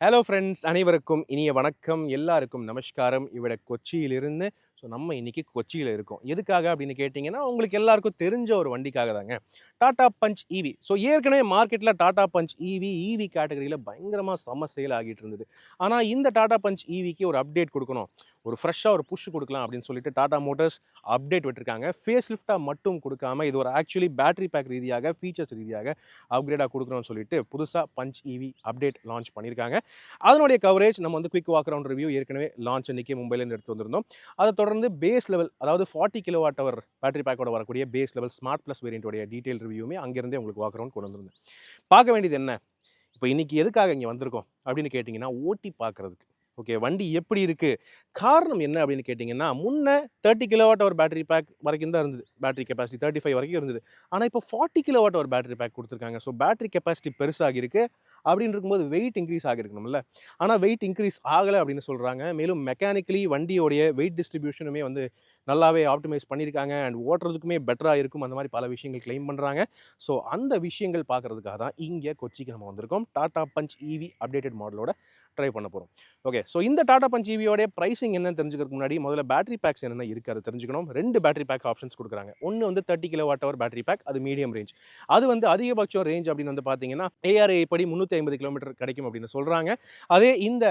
Hello friends, அனைவருக்கும் இனிய வணக்கம். எல்லாருக்கும் நமஸ்காரம். இவிட கொச்சியிலிருந்து. நம்ம இன்னைக்கு கொச்சியில இருக்கோம். எதுக்காக அப்படின்னு கேட்டீங்கன்னா, உங்களுக்கு எல்லாருக்கும் தெரிஞ்ச ஒரு வண்டிக்காக தாங்க. Tata Punch EV. ஏற்கனவே மார்க்கெட்ல டாடா பஞ்ச் ஈவி கேட்டகரியில பயங்கரமா செம்ம சேல் ஆகிட்டு இருந்தது. ஆனா இந்த டாடா பஞ்ச் ஈவிக்கு ஒரு அப்டேட் குடுக்கணும். ஒரு ஃப்ரெஷ்ஷா ஒரு புஷ் குடுக்கலாம் அப்படின்னு சொல்லிட்டு டாடா மோட்டார்ஸ் அப்டேட் விட்டுருக்காங்க. ஃபேஸ் லிஃப்ட்டா மட்டும் குடுக்காம, இது ஒரு ஆக்சுவலி பேட்டரி பேக் ரீதியாக, ஃபீச்சர்ஸ் ரீதியாக அப்கிரேடா குடுக்கணும்னு சொல்லிட்டு புதுசா பஞ்ச் ஈவி அப்டேட் லான்ச் பண்ணியிருக்காங்க. அதனுடைய கவரேஜ் நம்ம வந்து குயிக் வாக் அரவுண்ட் ரிவ்யூ ஏற்கனவே லான்ச் அன்னைக்கு மும்பைலேருந்து எடுத்து வந்திருந்தோம். அதை தொடர்ந்து பேஸ் லெவல், அதாவது 40 கிலோவாட் அவர் பேட்டரி பேக்கோட வரக்கூடிய பேஸ் லெவல் ஸ்மார்ட் பிளஸ் வேரியன்ட்டோடைய டீடைல் ரிவ்யூமே அங்கிருந்தே உங்களுக்கு வாக் அரவுண்ட் கொண்டு வந்திருந்தேன். பார்க்க வேண்டியது என்ன, இப்போ இன்னைக்கு எதுக்காக இங்கே வந்திருக்கோம் அப்படின்னு கேட்டிங்கன்னா, ஓட்டி பார்க்கறதுக்கு. ஓகே, வண்டி எப்படி இருக்கு, காரணம் என்ன அப்படின்னு கேட்டிங்கன்னா, முன்ன 30 கிலோவாட் அவர் பேட்டரி பேக் வரைக்கும் தான் இருந்தது. பேட்டரி கெப்பாசிட்டி 35 வரைக்கும் இருந்தது. ஆனால் இப்போ 40 கிலோவாட் அவர் பேட்டரி பேக் கொடுத்துருக்காங்க. பேட்டரி கெப்பாசிட்டி பெருசாகி இருக்கு. அப்படின்னு இருக்கும்போது வெயிட் இன்க்ரீஸ் ஆகிருக்கணும்ல. ஆனால் வெயிட் இன்க்ரீஸ் ஆகலை அப்படின்னு சொல்கிறாங்க. மேலும் மெக்கானிக்கலி வண்டியோடைய வெயிட் டிஸ்ட்ரிபியூஷனுமே வந்து நல்லாவே ஆப்டிமைஸ் பண்ணியிருக்காங்க. அண்ட் ஓட்டுறதுக்குமே பெட்டராக இருக்கும். அந்த மாதிரி பல விஷயங்கள் கிளைம் பண்ணுறாங்க. அந்த விஷயங்கள் பார்க்கறதுக்காக தான் இங்கே கொச்சிக்கு நம்ம வந்திருக்கோம். டாடா பஞ்ச் ஈவி அப்டேட்டட் மாடலோட ட்ரை பண்ண போகிறோம். ஓகே, இந்த டாடா பஞ்ச் ஈவியோடைய ப்ரைசிங் என்னன்னு தெரிஞ்சுக்கிறதுக்கு முன்னாடி முதல்ல பேட்டரி பேக்ஸ் என்னென்ன இருக்குது அதை தெரிஞ்சுக்கணும். 2 பேட்டரி பேக் ஆப்ஷன்ஸ் கொடுக்குறாங்க. ஒன்று வந்து 30 கிலோவாட் அவர் பேட்டரி பேக், அது மீடியம் ரேஞ்ச். அது வந்து அதிகபட்சம் ரேஞ்ச் அப்படின்னு வந்து பார்த்தீங்கன்னா ARA படி 350 கிலோமீட்டர் கிடைக்கும் அப்படின்னு சொல்கிறாங்க. அதே இந்த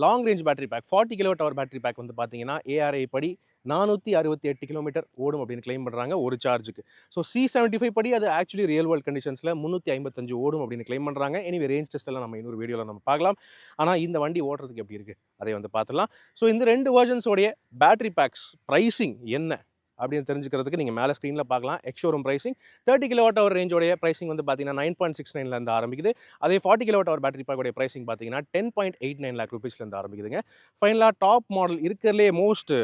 long range battery pack 40 kilowatt அவர் பேட்டரி பேக் வந்து பார்த்தீங்கன்னா ARA படி 468 கிலோமீட்டர் ஓடும் அப்படின்னு கிளைம் பண்ணுறாங்க ஒரு சார்ஜுக்கு. C75 படி அது ஆக்சுவலி ரியல் வேர்ல்ட் கண்டிஷன்ஸில் 355 ஓடும் அப்படின்னு கிளைம் பண்ணுறாங்க. எனிவே ரேஞ்ச் டெஸ்ட் எல்லாம் நம்ம இன்னொரு வீடியோவில் நம்ம பார்க்கலாம். ஆனால் இந்த வண்டி ஓட்டுறதுக்கு எப்படி இருக்குது அதை வந்து பார்த்துலாம். இந்த 2 வெர்ஷன்ஸோடைய பேட்டரி பேக்ஸ் ப்ரைசிங் என்ன அப்படின்னு தெரிஞ்சுக்கிறதுக்கு நீங்கள் மேலே ஸ்க்ரீனில் பார்க்கலாம். எக்ஷோரூம் ப்ரைசிங் 30 கிலோவாட் அவர் ரேஞ்சோடைய ப்ரைசிங் வந்து பார்த்தீங்கன்னா 9.69 ஆரம்பிக்குது. அதே 40 கிலோவாட் அவர் பேட்டரி பேக்கோடைய ப்ரைசிங் பார்த்தீங்கன்னா 10.89 லேக் ருபீஸ்லேருந்து ஆரம்பிக்குதுங்க. ஃபைனலாக டாப் மாடல் இருக்கிறதுலே மோஸ்ட்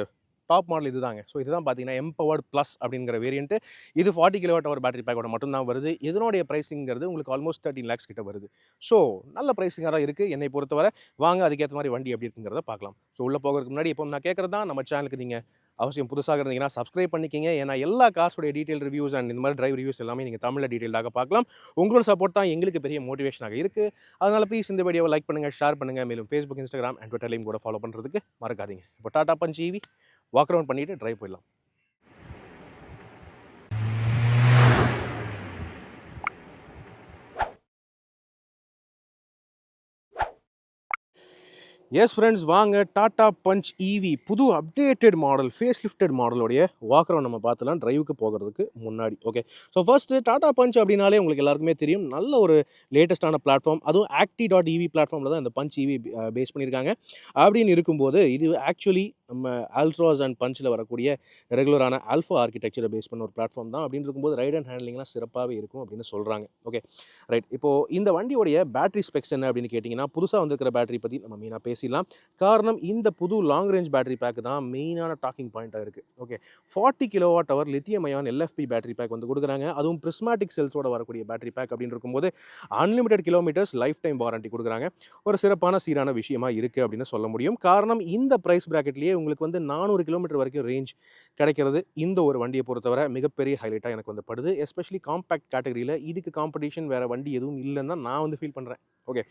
டாப் மாடல் இதுதாங்க. இதுதான் பார்த்தீங்கன்னா எம்பவர்ட் ப்ளஸ் அப்படிங்கிற வேரியன்ட். இது 40 கிலோவாட் அவர் பேட்டரி பேக்கோட மட்டும் தான் வருது. இதனுடைய ப்ரைசிங்கிறது உங்களுக்கு ஆல்மோஸ்ட் 13 லேக்ஸ் கிட்ட வருது. நல்ல ப்ரைசிங்காக தான் இருக்குது என்னை பொறுத்தவரை. வாங்க அதுக்கேற்ற மாதிரி வண்டி எப்படி இருக்குங்கிறத பார்க்கலாம். உள்ளே போகிறதுக்கு முன்னாடி இப்போ நான் கேட்குறது தான், நம்ம சேனலுக்கு நீங்கள் அவசியம் புதுசாக இருந்தீங்கன்னா சப்ஸ்கிரைப் பண்ணிக்கிங்க. ஏன்னா எல்லா கார்ஸோடைய டீடைல் ரிவ்யூஸ் அண்ட் இந்த மாதிரி டிரைவ் ரிவ்யூஸ் எல்லாமே நீங்கள் தமிழில் டீடைல்டாக பார்க்கலாம். உங்களோட சப்போர்ட் தான் எங்களுக்கு பெரிய மோட்டிவேஷனாக இருக்குது. அதனால் ப்ளீஸ் இந்த வீடியோவை லைக் பண்ணுங்கள், ஷேர் பண்ணுங்கள். மேலும் ஃபேஸ்புக், இன்ஸ்டாகிராம் அண்ட் ட்விட்டர்லையும் கூட ஃபாலோ பண்ணுறதுக்கு மறக்காதீங்க. இப்போ Tata Punch EV walk around பண்ணிட்டு டிரைவ் போயிடலாம். எஸ் ஃப்ரெண்ட்ஸ், வாங்க டாடா பஞ்ச் ஈவி புது அப்டேட்டட் மாடல், ஃபேஸ் லிஃப்டட் மாடலோடைய வாக் அரவுண்ட் நம்ம பார்த்துலாம் டிரைவுக்கு போகிறதுக்கு முன்னாடி. ஓகே, ஃபர்ஸ்ட்டு டாடா பஞ்ச் அப்படின்னாலே உங்களுக்கு எல்லாருக்குமே தெரியும், நல்ல ஒரு லேட்டஸ்ட்டான பிளாட்ஃபார்ம். அதுவும் acti.ev பிளாட்ஃபார்மில் தான் இந்த பஞ்ச் ஈவி பேஸ் பண்ணியிருக்காங்க. அப்படின்னு இருக்கும்போது இது ஆக்சுவலி நம்ம ஆல்ட்ராஸ் அண்ட் பஞ்சில் வரக்கூடிய ரெகுலரான ஆல்ஃபா ஆர்கிடெக்சரை பேஸ் பண்ண ஒரு பிளாட்ஃபார்ம் தான். அப்படின்னு இருக்கும்போது ரைட் அண்ட் ஹேண்ட்லிங்லாம் சிறப்பாகவே இருக்கும் அப்படின்னு சொல்கிறாங்க. Okay right. இப்போது இந்த வண்டியோடைய பேட்டரி ஸ்பெக்ஸ் என்ன அப்படின்னு கேட்டிங்கன்னா, புதுசாக வந்திருக்கிற பேட்டரி பற்றி நம்ம மெயினாக பேசிடலாம். காரணம், இந்த புது லாங் ரேஞ்ச் பேட்டரி பேக் தான் மெயினான டாக்கிங் பாயிண்ட்டாக இருக்குது. Okay, 40 kilowatt hour lithium ion LFP battery pack வந்து கொடுக்குறாங்க. அதுவும் பிரிஸ்மாட்டிக் செல்ஸோட வரக்கூடிய பேட்டரி பேக் அப்படின்னு இருக்கும்போது unlimited kilometres life time warranty கொடுக்குறாங்க. ஒரு சிறப்பான சீரான விஷயமா இருக்குது அப்படின்னு சொல்ல முடியும். காரணம், இந்த ப்ரைஸ் பிராக்கெட்லேயே உங்களுக்கு வந்து 400 கிலோமீட்டர் வரைக்கும் ரேஞ்ச் கிடைக்கிறது இந்த ஒரு வண்டியை பொறுத்தவரை மிகப்பெரிய ஹைலைட்டாக எனக்கு வந்து படுது. எஸ்பெஷலி காம்பேக்ட் கேட்டகரியில் இதுக்கு காம்படிஷன் வேறு வண்டி எதுவும் இல்லைன்னு தான் நான் வந்து ஃபீல் பண்ணுறேன். Okay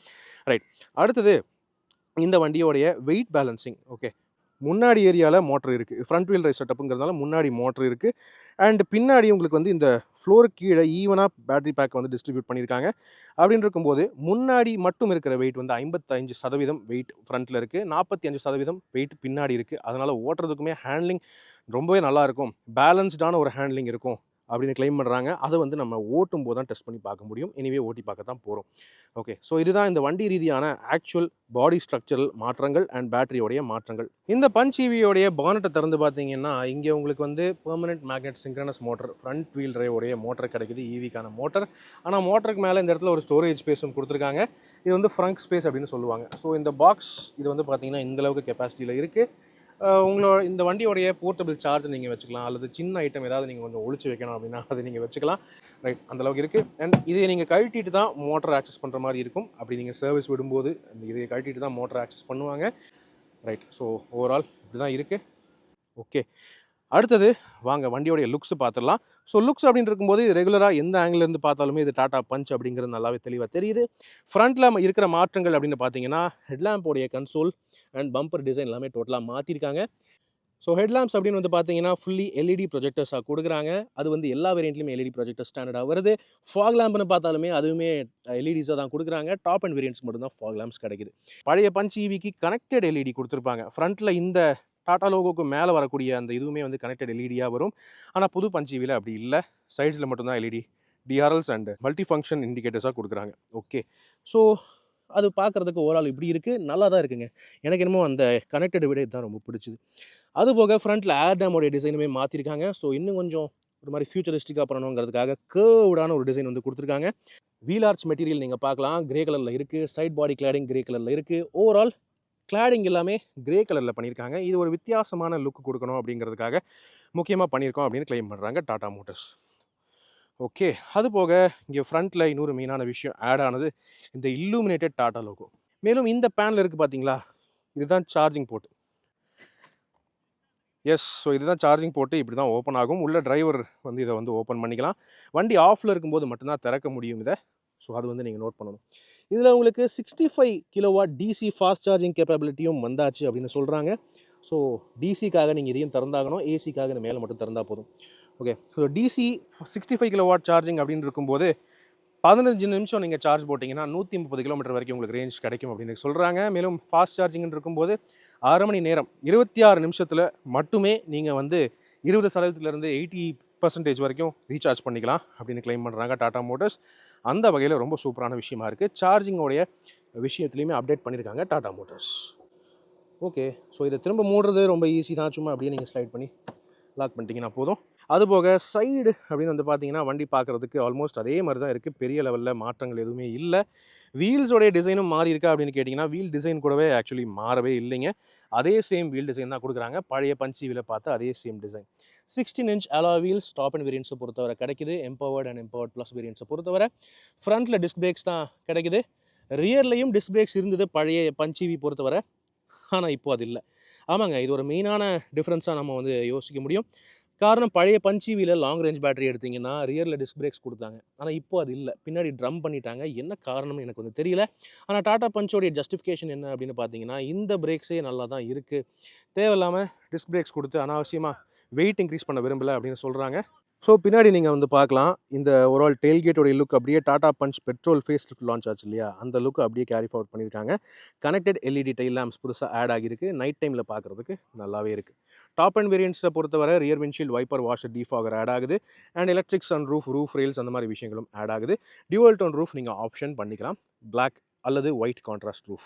right. அடுத்தது இந்த வண்டியோடைய வெயிட் பேலன்சிங். ஓகே, முன்னாடி ஏரியாவில் மோட்டர் இருக்குது. ஃப்ரண்ட் வீல் ரைஸ் செட்டப்புங்கிறதுனால முன்னாடி மோட்டர் இருக்குது. அண்ட் பின்னாடி உங்களுக்கு வந்து இந்த ஃப்ளோருக்கு கீழே ஈவனாக பேட்டரி பேக் வந்து டிஸ்ட்ரிபியூட் பண்ணியிருக்காங்க. அப்படின்னு இருக்கும்போது முன்னாடி மட்டும் இருக்கிற வெயிட் வந்து 55% வெயிட் ஃப்ரண்ட்டில் இருக்குது, 45% வெயிட் பின்னாடி இருக்குது. அதனால் ஓட்டுறதுக்குமே ஹேண்ட்லிங் ரொம்பவே நல்லாயிருக்கும், பேலன்ஸ்டான ஒரு ஹேண்ட்லிங் இருக்கும் அப்படின்னு கிளைம் பண்ணுறாங்க. அதை வந்து நம்ம ஓட்டும் போது தான் டெஸ்ட் பண்ணி பார்க்க முடியும். எனிவே ஓட்டி பார்க்க தான் போகிறோம். ஓகே, இதுதான் இந்த வண்டி ரீதியான ஆக்சுவல் பாடி ஸ்ட்ரக்சரல் மாற்றங்கள் அண்ட் பேட்டரியோடைய மாற்றங்கள். இந்த பஞ்ச் ஈவியோடைய பானட்டை திறந்து பார்த்தீங்கன்னா, இங்கே உங்களுக்கு வந்து permanent magnet synchronous motor, front wheel drive உடைய மோட்டர் கிடைக்குது, ஈவிக்கான மோட்டர். ஆனால் மோட்டருக்கு மேலே இந்த இடத்துல ஒரு ஸ்டோரேஜ் ஸ்பேஸும் கொடுத்துருக்காங்க. இது வந்து ஃப்ரங்க் ஸ்பேஸ் அப்படின்னு சொல்லுவாங்க. இந்த பாக்ஸ் இது வந்து பார்த்தீங்கன்னா இந்தளவுக்கு கெப்பாசிட்டியில் இருக்குது. உங்களோட இந்த வண்டியோடைய போர்ட்டபிள் சார்ஜ் நீங்கள் வச்சுக்கலாம், அல்லது சின்ன ஐட்டம் ஏதாவது நீங்கள் கொஞ்சம் ஒழிச்சு வைக்கணும் அப்படின்னா அதை நீங்கள் வச்சுக்கலாம். ரைட், அந்தளவுக்கு இருக்குது. அண்ட் இதை நீங்கள் கழட்டிட்டு தான் மோட்டர் ஆக்சஸ் பண்ணுற மாதிரி இருக்கும். அப்படி நீங்கள் சர்வீஸ் விடும்போது இதை கழட்டிட்டு தான் மோட்டர் ஆக்சஸ் பண்ணுவாங்க. ரைட், ஓவரால் இப்படி தான் இருக்குது. ஓகே, அடுத்தது வாங்க வண்டியோடைய லுக்ஸ் பார்த்துடலாம். ஸோ லுக்ஸ் அப்படின்னு இருக்கும்போது ரெகுலராக எந்த ஆங்கிலேருந்து பார்த்தாலுமே இது டாடா பஞ்ச் அப்படிங்கிறது நல்லாவே தெளிவாக தெரியுது. ஃப்ரண்ட்டில் இருக்கிற மாற்றங்கள் அப்படின்னு பார்த்தீங்கன்னா ஹெட்லாம்போடைய கன்சோல் அண்ட் பம்பர் டிசைன் எல்லாமே டோட்டலாக மாற்றிருக்காங்க. ஸோ ஹெட்லாம்ப்ஸ் அப்படின்னு வந்து பார்த்தீங்கன்னா ஃபுல்லி எல்இடி ப்ரொஜெக்டர்ஸாக கொடுக்குறாங்க. அது வந்து எல்லா வேரியண்ட்லையுமே எல்இடி ப்ரொஜெக்டர் ஸ்டாண்டர்டாக வருது. ஃபாக் லேம்ப்னு பார்த்தாலுமே அதுவுமே எல்இடிஸாக தான் கொடுக்குறாங்க. டாப் அண்ட் வேரியண்ட்ஸ் மட்டும் தான் ஃபாக் லேம்ப்ஸ் கிடைக்குது. பழைய பஞ்ச் ஈவிக்கு கனெக்டட் எல்இடி கொடுத்துருப்பாங்க. ஃப்ரண்ட்டில் இந்த டாடா லோகோக்கு மேலே வரக்கூடிய அந்த இதுவுமே வந்து கனெக்டட் எல்இடியாக வரும். ஆனால் புது பஞ்ச் ஈவியில் அப்படி இல்லை. சைட்ஸில் மட்டும்தான் LED DRLs and multi function இண்டிகேட்டர்ஸாக கொடுக்குறாங்க. ஓகே, ஸோ அது பார்க்குறதுக்கு ஓவரால் இப்படி இருக்குது, நல்லா தான் இருக்குங்க. எனக்கு என்னமோ அந்த கனெக்டட் விட இதுதான் ரொம்ப பிடிச்சிது. அதுபோக ஃப்ரண்ட்டில் ஏர் டேமோடைய டிசைனுமே மாற்றிருக்காங்க. ஸோ இன்னும் கொஞ்சம் ஒரு மாதிரி ஃபியூச்சரிஸ்டிக்காக பண்ணணுங்கிறதுக்காக கர்வ்டான ஒரு டிசைன் வந்து கொடுத்துருக்காங்க. வீல் ஆர்ச் மெட்டீரியல் நீங்கள் பார்க்கலாம், கிரே கலரில் இருக்குது. சைட் பாடி கிளாடிங் கிரே கலரில் இருக்குது. ஓவரால் கிளாடிங் எல்லாமே கிரே கலரில் பண்ணியிருக்காங்க. இது ஒரு வித்தியாசமான லுக் கொடுக்கணும் அப்படிங்கிறதுக்காக முக்கியமாக பண்ணியிருக்கோம் அப்படின்னு கிளைம் பண்ணுறாங்க டாடா மோட்டர்ஸ். ஓகே, அது போக இங்கே ஃப்ரண்ட்டில் இன்னொரு மெயினான விஷயம் ஆட் ஆனது இந்த இல்லுமினேட்டட் டாடா லோகோ. மேலும் இந்த பேனல் இருக்குது பார்த்தீங்களா, இதுதான் சார்ஜிங் போர்ட். எஸ், ஸோ இதுதான் சார்ஜிங் போட்டு இப்படி தான் ஓப்பன் ஆகும். உள்ள டிரைவர் வந்து இதை வந்து ஓப்பன் பண்ணிக்கலாம். வண்டி ஆஃபில் இருக்கும்போது மட்டும்தான் திறக்க முடியும் இதை. ஸோ அது வந்து நீங்கள் நோட் பண்ணணும். இதில் உங்களுக்கு 65 கிலோவாட் டிசி ஃபாஸ்ட் சார்ஜிங் கேப்பபிலிட்டியும் வந்தாச்சு அப்படின்னு சொல்கிறாங்க. ஸோ டிசிக்காக நீங்கள் இதையும் திறந்தாகணும், ஏசிக்காக இந்த மேலே மட்டும் திறந்தால் போதும். Okay, so DC 65 kilowatt charging அப்படின்னு இருக்கும்போது 15 நிமிஷம் நீங்கள் சார்ஜ் போட்டிங்கன்னா 130 கிலோமீட்டர் வரைக்கும் உங்களுக்கு ரேஞ்ச் கிடைக்கும் அப்படின்னு சொல்கிறாங்க. மேலும் ஃபாஸ்ட் சார்ஜிங்னு இருக்கும்போது 6 மணி நேரம் 26 நிமிஷத்தில் மட்டுமே நீங்கள் வந்து 20% 80% வரைக்கும் ரீசார்ஜ் பண்ணிக்கலாம் அப்படின்னு கிளைம் பண்ணுறாங்க டாடா மோட்டர்ஸ். அந்த வகையில் ரொம்ப சூப்பரான விஷயமா இருக்குது. சார்ஜிங்கோடைய விஷயத்துலையுமே அப்டேட் பண்ணியிருக்காங்க டாடா மோட்டர்ஸ். ஓகே, ஸோ இதை திரும்ப மூடுறது ரொம்ப ஈஸி தான். சும்மா அப்படியே நீங்கள் ஸ்லைட் பண்ணி லாக் பண்ணிட்டீங்கன்னா போதும். அதுபோக சைடு அப்படின்னு வந்து பார்த்தீங்கன்னா வண்டி பார்க்குறதுக்கு ஆல்மோஸ்ட் அதே மாதிரி தான் இருக்குது. பெரிய லெவலில் மாற்றங்கள் எதுவுமே இல்லை. வீல்ஸோடைய டிசைனும் மாறி இருக்கா அப்படின்னு கேட்டிங்கன்னா வீல் டிசைன் கூடவே ஆக்சுவலி மாறவே இல்லைங்க. அதே சேம் வீல் டிசைன் தான் கொடுக்குறாங்க. பழைய பஞ்ச் வீலை பார்த்து அதே சேம் டிசைன். 16 இன்ச் அலா வீல்ஸ் டாப் அண்ட் வேரியன்ஸை பொறுத்தவரை கிடைக்குது. எம்பவர்ட் அண்ட் எம்பவர்ட் ப்ளஸ் வேரியன்ஸை பொறுத்தவரை ஃப்ரண்ட்டில் டிஸ்க் பிரேக்ஸ் தான் கிடைக்குது. ரியர்லையும் டிஸ்க் பிரேக்ஸ் இருந்தது பழைய பஞ்ச் ஈவி பொறுத்தவரை. ஆனால் இப்போ அது இல்லை. ஆமாங்க, இது ஒரு மெயினான டிஃப்ரென்ஸாக நம்ம வந்து யோசிக்க முடியும். காரணம் பழைய பஞ்ச் ஈவியில் லாங் ரேஞ்ச் பேட்டரி எடுத்திங்கன்னா ரியரில் டிஸ்க் பிரேக்ஸ் கொடுத்தாங்க. ஆனால் இப்போ அது இல்லை, பின்னாடி ட்ரம் பண்ணிட்டாங்க. என்ன காரணம்னு எனக்கு வந்து தெரியல. ஆனால் டாடா பஞ்சோடைய ஜஸ்டிஃபிகேஷன் என்ன அப்படின்னு பார்த்தீங்கன்னா இந்த பிரேக்ஸே நல்லா தான் இருக்குது, தேவையில்லாமல் டிஸ்க் பிரேக்ஸ் கொடுத்து அனாவசியமாக வெயிட் இன்க்ரீஸ் பண்ண விரும்பலை அப்படின்னு சொல்கிறாங்க. ஸோ பின்னாடி நீங்கள் வந்து பார்க்கலாம், இந்த ஓவரால் டெயில்கேட்டோடைய லுக் அப்படியே Tata Punch petrol face lift launch ஆச்சு இல்லையா, அந்த லுக் அப்படியே கேரி ஃபார்வர்ட் பண்ணியிருக்காங்க. கனெக்டட் எல்இடி டெயில் லேம்ப்ஸ் புதுசாக ஆட் ஆகியிருக்கு. நைட் டைமில் பார்க்குறதுக்கு நல்லாவே இருக்குது. டாப் அண்ட் வேரியன்ட்ஸை பொறுத்தவரை rear windshield wiper washer defogger add ஆகுது. And electric sun roof rails அந்த மாதிரி விஷயங்களும் ஆட் ஆகுது. டியூவல் டோன் ரூஃப் நீங்கள் ஆப்ஷன் பண்ணிக்கலாம், பிளாக் அல்லது white contrast roof.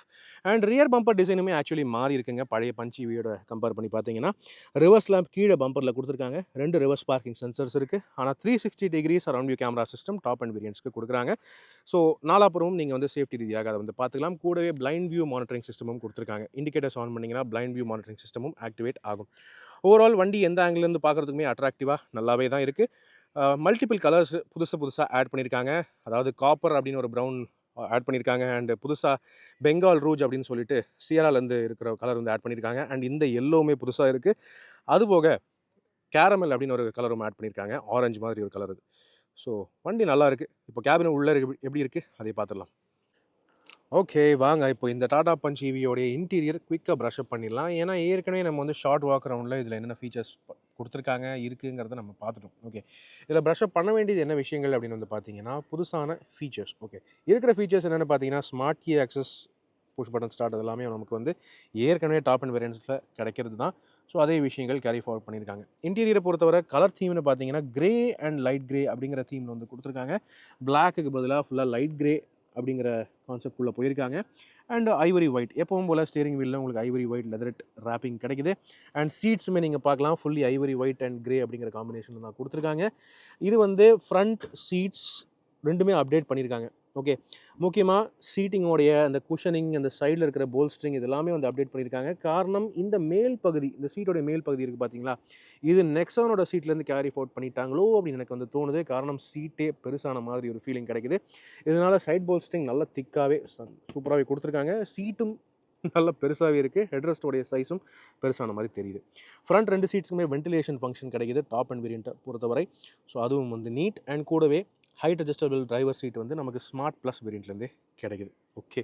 And rear bumper டிசைனுமே ஆக்சுவலி மாறி இருக்குங்க. பழைய பஞ்ச் ஈவியோட கம்பேர் பண்ணி பார்த்தீங்கன்னா ரிவர்ஸ் லேம்ப் கீழே பம்பரில் கொடுத்துருக்காங்க. 2 ரிவர்ஸ் பார்க்கிங் சென்சர்ஸ் இருக்குது. ஆனால் 360 degrees around view camera system top end வேரியன்ட்ஸ்க்கு கொடுக்குறாங்க. ஸோ நாலாப்புறமும் நீங்கள் வந்து சேஃப்டி ரீதியாக அதை வந்து பார்த்துக்கலாம். கூடவே பிளைண்ட் வியூ மானிட்டரிங் சிஸ்டமும் கொடுத்துருக்காங்க. இண்டிகேட்டர்ஸ் ஆன் பண்ணிங்கன்னா பிளைண்ட் வியூ மானிட்டரிங் சிஸ்டமும் ஆக்டிவேட் ஆகும். ஓவரால் வண்டி எந்த ஆங்கிலேருந்து பார்க்குறதுக்குமே அட்ராக்டிவாக நல்லாவே தான் இருக்குது. மல்டிபிள் கலர்ஸ் புதுசாக ஆட் பண்ணியிருக்காங்க. அதாவது காப்பர் அப்படின்னு ஒரு ப்ரௌன் ஆட் பண்ணியிருக்காங்க. அண்டு புதுசாக பெங்கால் ரூஜ் அப்படின்னு சொல்லிட்டு சியராலேருந்து இருக்கிற கலர் வந்து ஆட் பண்ணியிருக்காங்க. அண்ட் இந்த எல்லோவுமே புதுசாக இருக்குது. அதுபோக கேரமல் அப்படின்னு ஒரு கலரும் ஆட் பண்ணியிருக்காங்க. ஆரஞ்சு மாதிரி ஒரு கலர். ஸோ வண்டி நல்லா இருக்குது. இப்போ கேபின் உள்ளே எப்படி இருக்குது அதை பார்த்துடலாம். ஓகே, வாங்க இப்போ இந்த டாடா பஞ்ச் ஈவியோடைய இன்டீரியர் குயிக்காக ப்ரஷ்அப் பண்ணிடலாம். ஏன்னா ஏற்கனவே நம்ம வந்து ஷார்ட் வாக் ரவுண்டில் இதில் என்னென்ன ஃபீச்சர்ஸ் கொடுத்துருக்காங்க இருக்குங்கிறத நம்ம பார்த்துட்டோம். ஓகே, இதில் ப்ரஷ்அப் பண்ண வேண்டியது என்ன விஷயங்கள் அப்படின்னு வந்து பார்த்தீங்கன்னா புதுசான ஃபீச்சர்ஸ். ஓகே, இருக்கிற ஃபீச்சர்ஸ் என்னென்னு பார்த்தீங்கன்னா smart key access, push button start, அதெல்லாமே நமக்கு வந்து ஏற்கனவே டாப் அண்ட் வேரியன்ட்ஸில் கிடைக்கிறது தான். ஸோ அதே விஷயங்கள் கேரி ஃபார்வர்ட் பண்ணியிருக்காங்க. இன்டீரியரை பொறுத்தவரை கலர் தீம்னு பார்த்தீங்கன்னா கிரே அண்ட் லைட் கிரே அப்படிங்கிற தீமில் வந்து கொடுத்துருக்காங்க. பிளாக்குக்கு பதிலாக ஃபுல்லாக லைட் கிரே அப்படிங்கிற கான்செப்ட் உள்ள போயிருக்காங்க. அண்ட் ஐவரி ஒயிட், எப்பவும் போல் ஸ்டீரிங் வீலில் உங்களுக்கு ஐவரி ஒயிட் லெதரெட் ராப்பிங் கிடைக்குது. அண்ட் சீட்ஸுமே நீங்கள் பார்க்கலாம், fully Ivory white and grey அப்படிங்கிற காம்பினேஷன் தான் கொடுத்துருக்காங்க. இது வந்து ஃப்ரண்ட் சீட்ஸ் ரெண்டுமே அப்டேட் பண்ணியிருக்காங்க. ஓகே, முக்கியமாக சீட்டிங்கோடைய அந்த குஷனிங், அந்த சைடில் இருக்கிற போல்ஸ்ட்ரிங் இதெல்லாமே வந்து அப்டேட் பண்ணியிருக்காங்க. காரணம் இந்த மேல் பகுதி, இந்த சீட்டோடைய மேல் பகுதி இருக்குது பார்த்தீங்களா, இது நெக்ஸானோட சீட்லேருந்து கேரி ஃபார்வர்ட் பண்ணிட்டாங்களோ அப்படின்னு எனக்கு வந்து தோணுது. காரணம் சீட்டே பெருசான மாதிரி ஒரு ஃபீலிங் கிடைக்குது. இதனால் சைட் போல்ஸ்ட்ரிங் நல்லா திக்காகவே சூப்பராகவே கொடுத்துருக்காங்க. சீட்டும் நல்லா பெருசாகவே இருக்குது. ஹெட்ரெஸ்ட்டோடைய சைஸும் பெருசான மாதிரி தெரியுது. ஃப்ரண்ட் 2 சீட்ஸுக்குமே வென்டிலேஷன் ஃபங்க்ஷன் கிடைக்குது டாப் அண்ட் வேரியண்ட்டை பொறுத்தவரை. ஸோ அதுவும் வந்து நீட் அண்ட் கூடவே ஹைட் அட்ஜஸ்டபிள் டிரைவர் சீட் வந்து நமக்கு ஸ்மார்ட் ப்ளஸ் வேரியண்ட்லேருந்தே கிடைக்குது. ஓகே.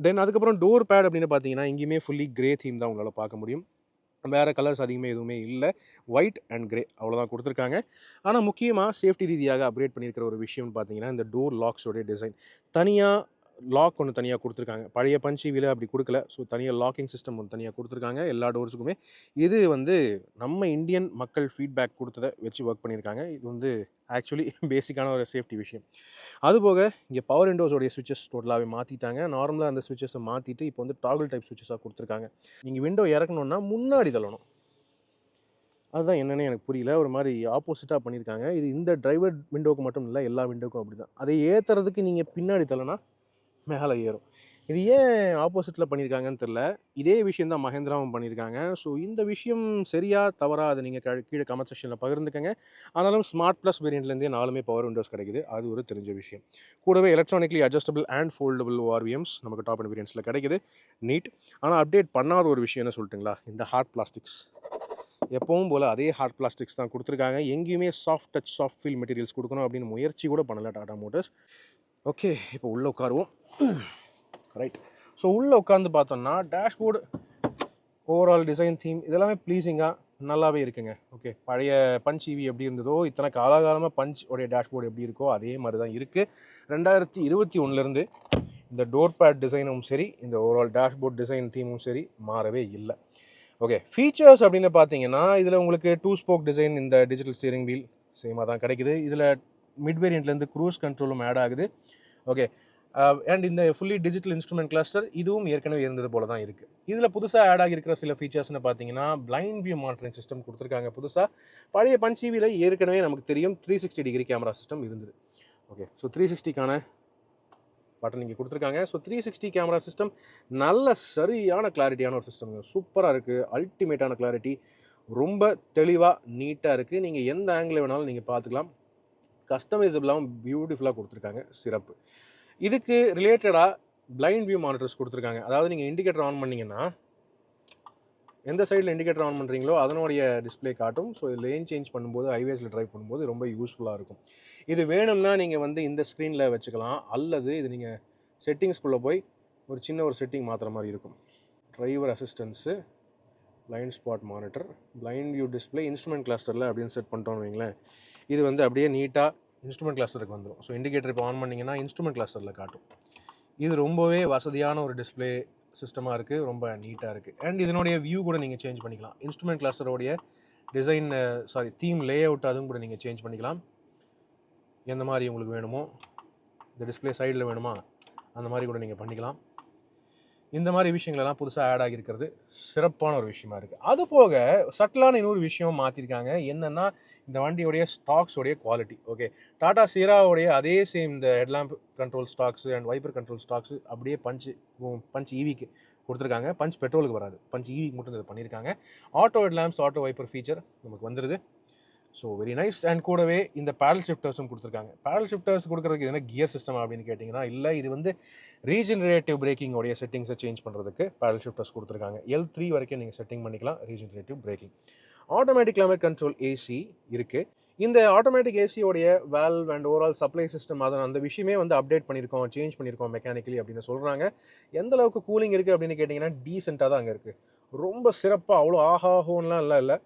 தென் அதுக்கப்புறம் டோர் பேட் அப்படின்னு பார்த்தீங்கன்னா இங்கேயுமே ஃபுல்லி கிரே தீம் தான் உங்களால் பார்க்க முடியும். வேறு கலர்ஸ் அதிகமாக எதுவுமே இல்லை. ஒயிட் அண்ட் கிரே அவ்வளோதான் கொடுத்துருக்காங்க. ஆனால் முக்கியமாக சேஃப்டி ரீதியாக அப்கிரேட் பண்ணியிருக்கிற ஒரு விஷயம்னு பார்த்தீங்கன்னா இந்த டோர் லாக்ஸோடைய டிசைன். தனியாக லாக் ஒன்று தனியாக கொடுத்துருக்காங்க. பழைய பஞ்ச் ஈவியில் அப்படி கொடுக்கல. ஸோ தனியாக லாக்கிங் சிஸ்டம் ஒன்று தனியாக கொடுத்துருக்காங்க எல்லா டோர்ஸுக்குமே. இது வந்து நம்ம இந்தியன் மக்கள் ஃபீட்பேக் கொடுத்ததை வச்சு ஒர்க் பண்ணியிருக்காங்க. இது வந்து ஆக்சுவலி பேசிக்கான ஒரு சேஃப்டி விஷயம். அதுபோக இங்கே பவர் விண்டோஸோடைய சுவிச்சஸ் டோட்டலாகவே மாற்றிட்டாங்க. நார்மலாக அந்த சுவிச்சஸை மாற்றிட்டு இப்போ வந்து டாகிள் டைப் சுவிச்சஸாக கொடுத்துருக்காங்க. நீங்கள் விண்டோ இறக்கணுன்னா முன்னாடி தள்ளணும். அதுதான் என்னென்னு எனக்கு புரியல. ஒரு மாதிரி ஆப்போசிட்டாக பண்ணியிருக்காங்க. இது இந்த டிரைவர் விண்டோவுக்கு மட்டும் இல்லை, எல்லா விண்டோவுக்கும் அப்படி தான். அதை ஏற்றுறதுக்கு நீங்கள் பின்னாடி தள்ளனா மேலே ஏறும். இது ஏன் ஆப்போசிட்டில் பண்ணியிருக்காங்கன்னு தெரில. இதே விஷயம் தான் மஹேந்திராவும் பண்ணியிருக்காங்க. ஸோ இந்த விஷயம் சரியா தவறா அதை நீங்கள் கீழே கமெண்ட் செக்ஷனில் பகிர்ந்துக்கங்க. ஆனாலும் ஸ்மார்ட் ப்ளஸ் வேரியண்ட்லேருந்தே 4மே பவர் விண்டோஸ் கிடைக்குது. அது ஒரு தெரிஞ்ச விஷயம். கூடவே electronically adjustable and foldable ORVMs நமக்கு டாப் அண்ட் வேரியண்ட்ஸில் கிடைக்குது. நீட். ஆனால் அப்டேட் பண்ணாத ஒரு விஷயம் என்ன சொல்லிட்டுங்களா, இந்த ஹார்ட் பிளாஸ்டிக்ஸ். எப்பவும் போல் அதே ஹார்ட் பிளாஸ்டிக்ஸ் தான் கொடுத்துருக்காங்க. எங்கேயுமே soft touch soft feel materials கொடுக்கணும் அப்படின்னு முயற்சி கூட பண்ணலை டாடா மோட்டர்ஸ். ஓகே, இப்போ உள்ளே உட்காருவோம். ரைட். ஸோ உள்ளே உட்காந்து பார்த்தோம்னா டேஷ்போர்டு ஓவரால் டிசைன் தீம் இதெல்லாமே ப்ளீஸிங்காக நல்லாவே இருக்குங்க. ஓகே, பழைய பஞ்ச் ஈவி எப்படி இருந்ததோ இத்தனை காலகாலமாக பஞ்ச் உடைய டேஷ்போர்டு எப்படி இருக்கோ அதே மாதிரி தான் இருக்குது. 2021 இந்த டோர் பேட் டிசைனும் சரி, இந்த ஓவரால் டேஷ்போர்ட் டிசைன் தீமும் சரி மாறவே இல்லை. ஓகே, ஃபீச்சர்ஸ் அப்படின்னு பார்த்தீங்கன்னா இதில் உங்களுக்கு 2 ஸ்போக் டிசைன், இந்த டிஜிட்டல் ஸ்டீரிங் வீல் சேமாக தான் கிடைக்குது. இதில் மிட் வேரியண்ட்லேருந்து க்ரூஸ் கண்ட்ரோலும் ஆட் ஆகுது. ஓகே, அண்ட் இந்த ஃபுல்லி டிஜிட்டல் இன்ஸ்ட்ருமெண்ட் கிளஸ்டர் இதுவும் ஏற்கனவே இருந்தது போல தான் இருக்குது. இதில் புதுசாக ஆட் ஆகியிருக்கிற சில ஃபீச்சர்ஸ்னு பார்த்தீங்கன்னா பிளைண்ட் வியூ மானிட்டரிங் சிஸ்டம் கொடுத்துருக்காங்க புதுசாக. பழைய பஞ்ச் ஈவியில் ஏற்கனவே நமக்கு தெரியும் 360 டிகிரி கேமரா சிஸ்டம் இருந்தது. ஓகே, ஸோ 360க்கான பட்டன் இங்கே கொடுத்துருக்காங்க. ஸோ 360 கேமரா சிஸ்டம் நல்ல சரியான கிளாரிட்டியான ஒரு சிஸ்டம், சூப்பராக இருக்குது. அல்டிமேட்டான கிளாரிட்டி, ரொம்ப தெளிவாக நீட்டாக இருக்குது. நீங்கள் எந்த ஆங்கிள் வேணாலும் நீங்கள் பார்த்துக்கலாம். கஸ்டமைசபிளாகவும் பியூட்டிஃபுல்லாக கொடுத்துருக்காங்க. சிறப்பு. இதுக்கு ரிலேட்டடாக பிளைண்ட் வியூ மானிட்டர்ஸ் கொடுத்துருக்காங்க. அதாவது நீங்கள் இண்டிகேட்டர் ஆன் பண்ணிங்கன்னா எந்த சைடில் இண்டிகேட்டர் ஆன் பண்ணுறீங்களோ அதனுடைய டிஸ்பிளே காட்டும். ஸோ லேன் சேஞ்ச் பண்ணும்போது ஹைவேஸில் ட்ரைவ் பண்ணும்போது ரொம்ப யூஸ்ஃபுல்லாக இருக்கும். இது வேணும்னா நீங்கள் வந்து இந்த ஸ்க்ரீனில் வச்சுக்கலாம், அல்லது இது நீங்கள் செட்டிங்ஸ்குள்ளே போய் ஒரு சின்ன ஒரு செட்டிங் மாற்றுற மாதிரி இருக்கும். Driver assistance, blind spot monitor, blind view display, instrument கிளஸ்டரில் அப்படின்னு செட் பண்ணிட்டோன்னு வைங்களேன். இது வந்து அப்படியே நீட்டாக இன்ஸ்ட்ருமெண்ட் கிளஸ்டருக்கு வந்துடும். ஸோ இண்டிகேட்டர் இப்போ ஆன் பண்ணிங்கன்னா இன்ஸ்ட்ருமெண்ட் கிளஸ்டரில் காட்டும். இது ரொம்பவே வசதியான ஒரு டிஸ்பிளே சிஸ்டமாக இருக்குது, ரொம்ப நீட்டாக இருக்குது. அண்ட் இதனுடைய வியூ கூட நீங்கள் சேஞ்ச் பண்ணிக்கலாம். இன்ஸ்ட்ருமெண்ட் கிளஸ்டரோடைய டிசைன் தீம் லே அவுட் அதுவும் கூட நீங்கள் சேஞ்ச் பண்ணிக்கலாம். எந்த மாதிரி உங்களுக்கு வேணுமோ, இந்த டிஸ்பிளே சைடில் வேணுமா அந்த மாதிரி கூட நீங்கள் பண்ணிக்கலாம். இந்த மாதிரி விஷயங்களெல்லாம் புதுசாக ஆட் ஆகியிருக்கிறது சிறப்பான ஒரு விஷயமா இருக்குது. அது போக சட்டிலான இன்னொரு விஷயம் மாற்றிருக்காங்க. என்னென்னா இந்த வண்டியோடைய ஸ்டாக்ஸோடைய குவாலிட்டி. ஓகே, டாடா சீராவோடைய அதே சேம் இந்த headlamp control stalks and wiper control stalks அப்படியே பஞ்ச் ஈவிக்கு கொடுத்துருக்காங்க. பஞ்ச் பெட்ரோலுக்கு வராது, பஞ்ச் ஈவிக்கு மட்டும் இதை பண்ணியிருக்காங்க. Auto headlamps, auto wiper feature நமக்கு வந்துடுது. So very nice. அண்ட் கூடவே இந்த பேடல் ஷிஃப்டர்ஸும் கொடுத்துருக்காங்க. பேடல் ஷிஃப்டர்ஸ் கொடுக்குறதுக்கு என்ன கியர் சிஸ்டம் அப்படின்னு கேட்டிங்கன்னா இல்லை, இது வந்து ரீஜெனரேட்டிவ் பிரேக்கிங்கோடைய செட்டிங்ஸை சேஞ்ச் பண்ணுறதுக்கு பேடல் ஷிஃப்டர்ஸ் கொடுத்துருக்காங்க. L3 வரைக்கும் நீங்கள் செட்டிங் பண்ணிக்கலாம் regenerative braking. Automatic climate control AC இருக்குது. இந்த ஆட்டோமேட்டிக் ஏசியோடைய valve and overall supply system அதை அந்த விஷயமே வந்து அப்டேட் பண்ணியிருக்கோம், சேஞ்ச் பண்ணியிருக்கோம் மெக்கானிக்கலி அப்படின்னு சொல்கிறாங்க. எந்த அளவுக்கு கூலிங் இருக்குது அப்படின்னு கேட்டிங்கன்னா டீசெண்டாக தான் அங்கே இருக்குது. ரொம்ப சிறப்பாக அவ்வளோ ஆஹாஹோன்லாம் இல்லை,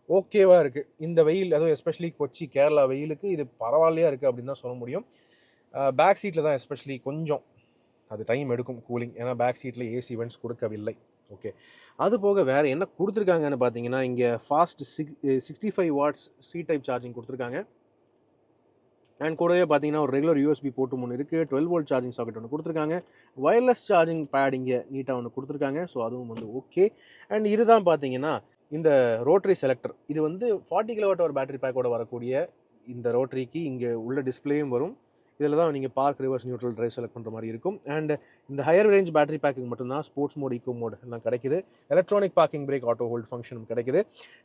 ஓகேவாக இருக்குது. இந்த வெயில், அதுவும் எஸ்பெஷலி கொச்சி கேரளா வெயிலுக்கு இது பரவாயில்லையா இருக்குது அப்படின்னு தான் சொல்ல முடியும். பேக் சீட்டில் தான் எஸ்பெஷலி கொஞ்சம் அது டைம் எடுக்கும் கூலிங், ஏன்னா பேக் சீட்டில் ஏசி வென்ட்ஸ் கொடுக்கவில்லை. ஓகே, அது போக வேறு என்ன கொடுத்துருக்காங்கன்னு பார்த்தீங்கன்னா இங்கே fast 65 watts C type charging கொடுத்துருக்காங்க. அண்ட் கூடவே பார்த்தீங்கன்னா ஒரு ரெகுலர் யூஎஸ்பி போர்ட்டு ஒன்று இருக்குது. 12 வோல்ட் சார்ஜிங் சாக்கெட் ஒன்று கொடுத்துருக்காங்க. வயர்லெஸ் சார்ஜிங் பேட் இங்கே நீட்டாக ஒன்று கொடுத்துருக்காங்க. ஸோ அதுவும் வந்து ஓகே. அண்ட் இதுதான் பார்த்தீங்கன்னா இந்த ரோட்டரி செலக்டர். இது வந்து 40 kWh பேட்டரி பேக்கோட வரக்கூடிய இந்த ரோட்டரிக்கு இங்கே உள்ள டிஸ்பிளேயும் வரும். இதில் தான் நீங்கள் park, reverse, neutral, drive select பண்ணுற மாதிரி இருக்கும். அண்ட் இந்த ஹையர் ரேஞ்ச் பேட்டரி பேக்கிங் மட்டும்தான் ஸ்போர்ட்ஸ் மோட், ஈகோ மோட் எல்லாம் கிடைக்குது. Electronic parking brake, auto hold ஃபங்க்ஷனும் கிடைக்குது.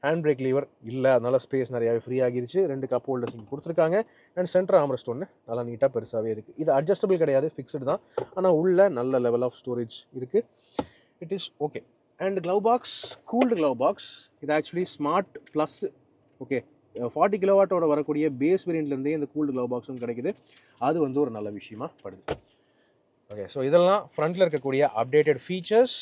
ஹேண்ட் பிரேக் லீவர் இல்லை, அதனால ஸ்பேஸ் நிறையாவே ஃப்ரீ ஆகிருச்சு. 2 கப் ஹோல்டர்ஸ் இங்கே கொடுத்துருக்காங்க. அண்ட் சென்டர் ஆம்ரெஸ்ட் ஒன்று நல்லா நீட்டாக பெருசாகவே இருக்குது. இது அட்ஜஸ்டபிள் கிடையாது, ஃபிக்ஸ்டு தான். ஆனால் உள்ள நல்ல லெவல் ஆஃப் ஸ்டோரேஜ் இருக்குது. It is okay. And glove box, cooled glove box. இது ஆக்சுவலி ஸ்மார்ட் ப்ளஸ். ஓகே, 40 கிலோவாட்டோட வரக்கூடிய பேஸ் வேரியண்ட்லேருந்தே இந்த கூல்டு க்ளவ் பாக்ஸும் கிடைக்குது. அது வந்து ஒரு நல்ல விஷயமா படுது. ஓகே, ஸோ இதெல்லாம் ஃப்ரண்ட்டில் இருக்கக்கூடிய அப்டேட்டட் ஃபீச்சர்ஸ்.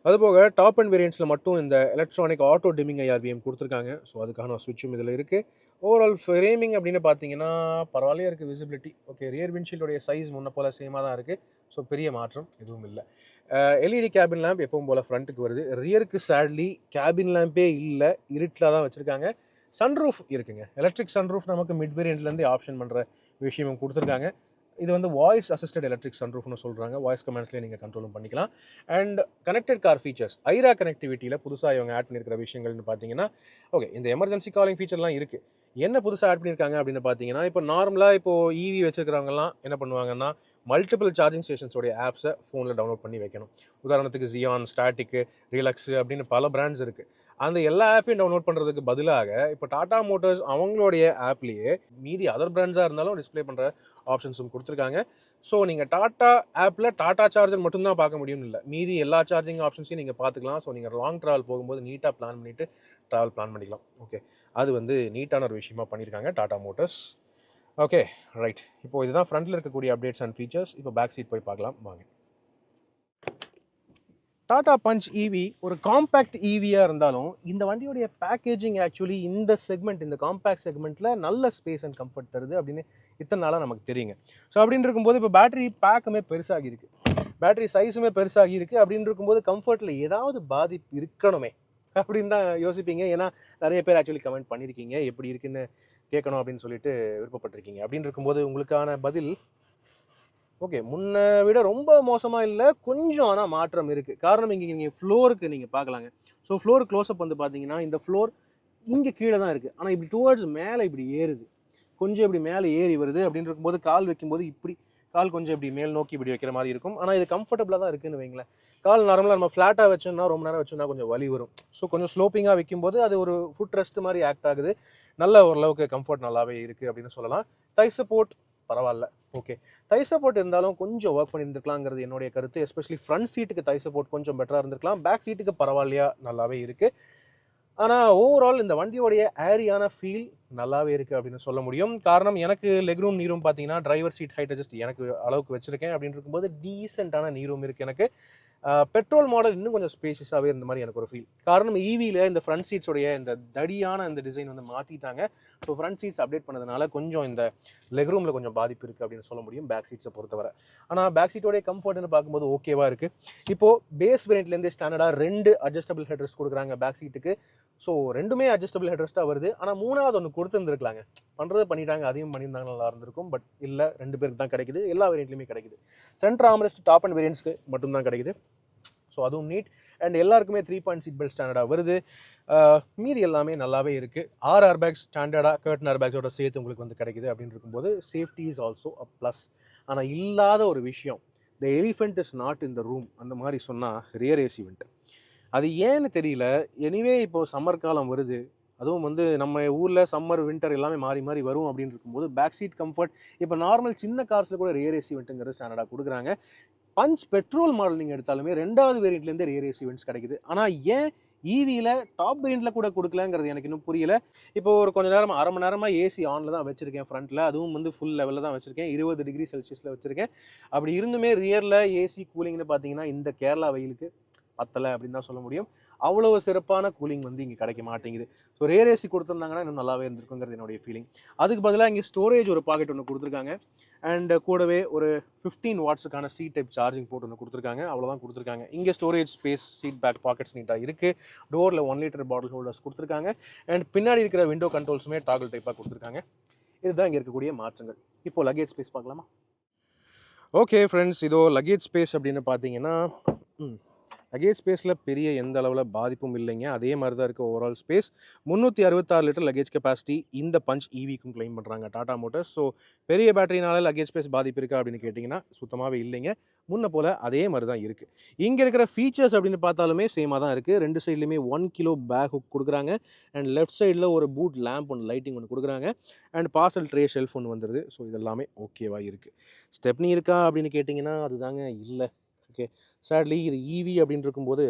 அதுபோக டாப் அண்ட் வேரியண்ட்ஸில் மட்டும் இந்த எலக்ட்ரானிக் ஆட்டோ டிமிங் ஐஆர்விஎம் கொடுத்துருக்காங்க. ஸோ அதுக்கான ஸ்விட்சும் இதில் இருக்குது. ஓவரால் ஃப்ரேமிங் அப்படின்னு பார்த்தீங்கன்னா பரவாயில்லையே இருக்குது. Visibility okay. ரியர் விண்ட்ஷீல்டோடைய சைஸ் முன்ன போல் சேமாக தான் இருக்குது. ஸோ பெரிய மாற்றம் எதுவும் இல்லை. எல்இடி கேபின் லேம்ப் எப்பவும் போல் ஃப்ரண்ட்டுக்கு வருது. ரியருக்கு சேட்லி கேபின் லேம்பே இல்லை, இருட்டில் தான் வச்சுருக்காங்க. சன்ரூஃப் இருக்குங்க. எலக்ட்ரிக் சன்ரூஃப் நமக்கு மிட் வேரியண்ட்லேருந்து ஆப்ஷன் பண்ணுற விஷயமும் கொடுத்துருக்காங்க. இது வந்து வாய்ஸ் அசிஸ்டட் எலக்ட்ரிக் சன்ரூஃப்னு சொல்கிறாங்க. வாய்ஸ் கமெண்ட்ஸ்லேயே நீங்கள் கண்ட்ரோலும் பண்ணிக்கலாம். And connected car features, iRA கனெக்டிவிட்டியில் புதுசாக இவங்க ஆட் பண்ணியிருக்கிற விஷயங்கள்னு பார்த்தீங்கன்னா ஓகே, இந்த எமர்ஜென்சி காலிங் ஃபீச்சர்லாம் இருக்குது. என்ன புதுசாக ஆட் பண்ணியிருக்காங்க அப்படின்னு பார்த்தீங்கன்னா, இப்போ நார்மலாக இப்போது இவி வச்சுருக்கிறவங்கலாம் என்ன பண்ணுவாங்கன்னா, மல்டிபிள் சார்ஜிங் ஸ்டேஷன்ஸோடைய ஆப்ஸை ஃபோனில் டவுன்லோட் பண்ணி வைக்கணும். உதாரணத்துக்கு ஜியான், ஸ்டாட்டிக்கு, ரிலக்ஸு அப்படின்னு பல பிராண்ட்ஸ் இருக்குது. அந்த எல்லா ஆப்பையும் டவுன்லோட் பண்ணுறதுக்கு பதிலாக இப்போ டாடா மோட்டர்ஸ் அவங்களுடைய ஆப்லேயே மீதி அதர் பிராண்ட்ஸாக இருந்தாலும் டிஸ்பிளே பண்ணுற ஆப்ஷன்ஸும் கொடுத்துருக்காங்க. ஸோ நீங்கள் டாட்டா ஆப்பில் டாட்டா சார்ஜர் மட்டும்தான் பார்க்க முடியும்னு இல்லை, மீதி எல்லா சார்ஜிங் ஆப்ஷன்ஸையும் நீங்கள் பார்த்துக்கலாம். ஸோ நீங்கள் லாங் ட்ராவல் போகும்போது நீட்டாக பிளான் பண்ணிவிட்டு ட்ராவல் பிளான் பண்ணிக்கலாம். ஓகே, அது வந்து நீட்டான ஒரு விஷயமா பண்ணியிருக்காங்க டாடா மோட்டர்ஸ். ஓகே ரைட், இப்போ இதுதான் ஃப்ரண்ட்டில் இருக்கக்கூடிய அப்டேட்ஸ் அண்ட் ஃபீச்சர்ஸ். இப்போ பேக் சீட் போய் பார்க்கலாம் வாங்க. டாடா பஞ்ச் இவி ஒரு காம்பேக்ட் இவியாக இருந்தாலும் இந்த வண்டியோடைய பேக்கேஜிங் ஆக்சுவலி இந்த செக்மெண்ட், இந்த காம்பேக்ட் செக்மெண்ட்டில் நல்ல ஸ்பேஸ் அண்ட் கம்ஃபர்ட் தருது அப்படின்னு இத்தனை நாளாக நமக்கு தெரியுங்க. ஸோ அப்படின்னு இருக்கும்போது இப்போ பேட்டரி பேக்குமே பெருசாகி இருக்கு, பேட்டரி சைஸுமே பெருசாகி இருக்கு. அப்படின்னு இருக்கும்போது கம்ஃபர்ட்டில் ஏதாவது பாதிப்பு இருக்கணுமே அப்படின்னு தான் யோசிப்பீங்க. ஏன்னா நிறைய பேர் ஆக்சுவலி கமெண்ட் பண்ணியிருக்கீங்க, எப்படி இருக்குன்னு கேட்கணும் அப்படின்னு சொல்லிட்டு விருப்பப்பட்டிருக்கீங்க. அப்படின்னு இருக்கும்போது உங்களுக்கான பதில் ஓகே, முன்னை விட ரொம்ப மோசமாக இல்லை, கொஞ்சம் ஆனால் மாற்றம் இருக்குது. காரணம் இங்கே நீங்கள் ஃப்ளோருக்கு நீங்கள் பார்க்கலாங்க. ஸோ ஃப்ளோர் க்ளோஸ்அப் வந்து பார்த்தீங்கன்னா இந்த ஃப்ளோர் இங்கே கீழே தான் இருக்குது, ஆனால் இப்படி டுவர்ட்ஸ் மேலே இப்படி ஏறுது, கொஞ்சம் இப்படி மேலே ஏறி வருது. அப்படின்னு இருக்கும்போது கால் வைக்கும்போது இப்படி கால் கொஞ்சம் இப்படி மேல் நோக்கி இப்படி வைக்கிற மாதிரி இருக்கும். ஆனால் இது கம்ஃபர்டபுளாக தான் இருக்குதுன்னு வைங்களேன். கால் நார்மலாக நம்ம ஃப்ளாட்டாக வச்சோம்னா ரொம்ப நேரம் வச்சோம்னா கொஞ்சம் வலி வரும். ஸோ கொஞ்சம் ஸ்லோப்பிங்காக வைக்கும்போது அது ஒரு ஃபுட் ரெஸ்ட் மாதிரி ஆக்ட் ஆகுது. நல்ல ஓரளவுக்கு கம்ஃபர்ட் நல்லாவே இருக்குது அப்படின்னு சொல்லலாம். தை சப்போர்ட் பரவாயில்ல, ஓகே. தை சப்போர்ட் இருந்தாலும் கொஞ்சம் ஒர்க் பண்ணியிருந்துருக்கலாங்கிறது என்னுடைய கருத்து. எஸ்பெஷலி ஃப்ரண்ட் சீட்டுக்கு தை சப்போர்ட் கொஞ்சம் பெட்டராக இருந்திருக்கலாம். பேக் சீட்டுக்கு பரவாயில்லையா, நல்லாவே இருக்குது. ஆனால் ஓவரால் இந்த வண்டியோடைய ஏரியான ஃபீல் நல்லாவே இருக்குது அப்படின்னு சொல்ல முடியும். காரணம் எனக்கு லெக் ரூம், நீ ரூம் பார்த்தீங்கன்னா டிரைவர் சீட் ஹைட் அட்ஜஸ்ட் எனக்கு அளவுக்கு வச்சுருக்கேன். அப்படின்னு இருக்கும்போது டீசெண்டான நீ ரூம் இருக்குது எனக்கு. பெட்ரோல் மாடல் இன்னும் கொஞ்சம் ஸ்பேஷியஸாகவே இருந்த மாதிரி எனக்கு ஒரு ஃபீல். காரணம் ஈவியில் இந்த ஃப்ரண்ட் சீட்ஸோடைய இந்த தடியான இந்த டிசைன் வந்து மாற்றிட்டாங்க. ஸோ ஃப்ரண்ட் சீட்ஸ் அப்டேட் பண்ணதுனால கொஞ்சம் இந்த லெக் ரூமில் கொஞ்சம் பாதிப்பு இருக்குது அப்படின்னு சொல்ல முடியும் பேக் சீட்ஸை பொறுத்தவரை. ஆனால் பேக் சீட்டோடைய கம்ஃபர்ட்னு பார்க்கும்போது ஓகேவா இருக்குது. இப்போது பேஸ் வேரியண்ட்லேருந்து ஸ்டாண்டர்டாக 2 அட்ஜஸ்டபிள் ஹெட்ரெஸ்ட் கொடுக்குறாங்க பேக் சீட்டுக்கு. ஸோ ரெண்டுமே அட்ஜஸ்டபிள் ஹெட்ரெஸ்ட்டாக வருது. ஆனால் மூணாவது ஒன்று கொடுத்துருந்துருக்கலாங்க, பண்ணுறது பண்ணிட்டாங்க, அதையும் பண்ணியிருந்தாங்க நல்லா இருந்திருக்கும். பட் இல்லை, 2 பேருக்கு தான் கிடைக்குது, எல்லா வேரியண்ட்லையுமே கிடைக்குது. சென்டர் ஆர்ம்ரெஸ்ட் டாப் அண்ட் வேரியண்ட்ஸ்க்கு மட்டும்தான் கிடைக்குது. ஸோ அதுவும் நீட். அண்ட் எல்லாருக்குமே 3 சீட் பெல்ட் ஸ்டாண்டர்டாக வருது. மீதி எல்லாமே நல்லாவே இருக்குது. 6 ஏர்பேக்ஸ் ஸ்டாண்டர்டாக கர்டன் ஏர்பேக்ஸோட சேர்த்து உங்களுக்கு வந்து கிடைக்குது. அப்படின்னு இருக்கும்போது safety is also a plus. ஆனால் இல்லாத ஒரு விஷயம், the elephant is not in the room அந்த மாதிரி சொன்னால் ரியர் ஏசி வெண்ட். அது ஏன்னு தெரியல. எனிவே இப்போது சம்மர் காலம் வருது, அதுவும் வந்து நம்ம ஊரில் சம்மர் வின்டர் எல்லாமே மாறி மாறி வரும். அப்படின்னு இருக்கும்போது பேக் சீட் கம்ஃபர்ட் இப்போ நார்மல் சின்ன கார்ஸில் கூட ரியர் ஏசி வெண்ட்டுங்கிறது ஸ்டாண்டர்டாக கொடுக்குறாங்க. பஞ்ச் பெட்ரோல் மாடல் நீங்கள் எடுத்தாலுமே 2வது வேரியண்ட்லேருந்து ரியர் ஏசி வெண்ட்ஸ் கிடைக்குது. ஆனால் ஏன் ஈவியில் டாப் வேரியண்ட்டில் கூட கொடுக்கலங்கிறது எனக்கு இன்னும் புரியல. இப்போ ஒரு கொஞ்சம் நேரம், அரை மணி நேரமாக ஏசி ஆனில் தான் வச்சுருக்கேன் ஃப்ரண்ட்டில், அதுவும் வந்து ஃபுல் லெவலில் தான் வச்சுருக்கேன், 20 டிகிரி செல்சியஸில் வச்சுருக்கேன். அப்படி இருந்துமே ரியரில் ஏசி கூலிங்னு பார்த்தீங்கன்னா இந்த கேரளா வெயிலுக்கு பத்தலை அப்படின்னு தான் சொல்ல முடியும். அவ்வளவு சிறப்பான கூலிங் வந்து இங்கே கிடைக்க மாட்டேங்குது. ஸோ ரியர் ஏசி கொடுத்துருந்தாங்கன்னா இன்னும் நல்லாவே இருந்திருக்குங்கிறது என்னுடைய ஃபீலிங். அதுக்கு பதிலாக இங்கே ஸ்டோரேஜ் ஒரு பாக்கெட் ஒன்று கொடுத்துருக்காங்க. அண்ட் கூடவே ஒரு 15 வாட்ஸுக்கான சி டைப் சார்ஜிங் போர்ட் ஒன்று கொடுத்துருக்காங்க. அவ்வளோதான் கொடுத்துருக்காங்க. இங்கே storage space, seat back pockets நீட்டாக இருக்குது. டோரில் 1 லிட்டர் பாட்டில் ஹோல்டர்ஸ் கொடுத்துருக்காங்க. அண்ட் பின்னாடி இருக்கிற விண்டோ கண்ட்ரோல்ஸுமே டாகல் டைப்பாக கொடுத்துருக்காங்க. இதுதான் இங்கே இருக்கக்கூடிய மாற்றங்கள். இப்போது லக்கேஜ் ஸ்பேஸ் பார்க்கலாமா? ஓகே ஃப்ரெண்ட்ஸ், இதோ லக்கேஜ் ஸ்பேஸ் அப்படின்னு பார்த்தீங்கன்னா லக்கேஜ் ஸ்பேஸில் பெரிய எந்த அளவில் பாதிப்பும் இல்லைங்க. அதே மாதிரி தான் இருக்குது overall space. 366 litre luggage capacity இந்த பஞ்ச் ஈவிக்கும் கிளைம் பண்ணுறாங்க டாடா மோட்டர்ஸ். ஸோ பெரிய பேட்டரினால லக்கேஜ் ஸ்பேஸ் பாதிப்பு இருக்கா அப்படின்னு கேட்டிங்கன்னா சுத்தமாகவே இல்லைங்க. முன்ன போல் அதே மாதிரி தான் இருக்குது. இங்கே இருக்கிற ஃபீச்சர்ஸ் அப்படின்னு பார்த்தாலுமே சேமாக தான் இருக்குது. 2 சைட்லையுமே 1 கிலோ பேக் ஹுக் கொடுக்குறாங்க. அண்ட் லெஃப்ட் சைடில் ஒரு பூட் லேம்ப் ஒன்று, லைட்டிங் ஒன்று கொடுக்குறாங்க. அண்ட் பார்சல் ட்ரே ஷெல்ஃப் ஒன்று வந்துடுது. ஸோ இதெல்லாமே ஓகேவாக இருக்குது. ஸ்டெப்னி இருக்கா அப்படின்னு கேட்டிங்கன்னா அதுதாங்க இல்லை. ஓகே, சேட்லி இது ஈவி அப்படின்னு இருக்கும்போது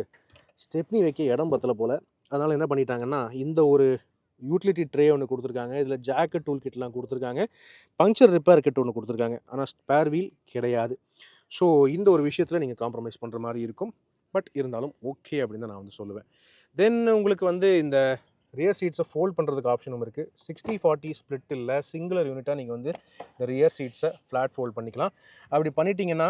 ஸ்டெப்னி வைக்க இடம் பத்தல போல். அதனால் என்ன பண்ணிட்டாங்கன்னா இந்த ஒரு யூட்டிலிட்டி ட்ரே ஒன்று கொடுத்துருக்காங்க. இதில் ஜாக்கு டூல் கிட்லாம் கொடுத்துருக்காங்க. பங்க்சர் ரிப்பேர் கிட் ஒன்று கொடுத்துருக்காங்க. ஆனால் ஸ்பேர் வீல் கிடையாது. ஸோ இந்த ஒரு விஷயத்தில் நீங்கள் காம்ப்ரமைஸ் பண்ணுற மாதிரி இருக்கும். பட் இருந்தாலும் ஓகே அப்படின்னு தான் நான் வந்து சொல்லுவேன். தென் உங்களுக்கு வந்து இந்த ரியர் சீட்ஸை ஃபோல்ட் பண்ணுறதுக்கு ஆப்ஷனும் இருக்குது. 60-40 ஸ்ப்ளிட் இல்லை, சிங்குலர் யூனிட்டாக நீங்கள் வந்து இந்த ரியர் சீட்ஸை ஃப்ளாட் ஃபோல்ட் பண்ணிக்கலாம். அப்படி பண்ணிட்டீங்கன்னா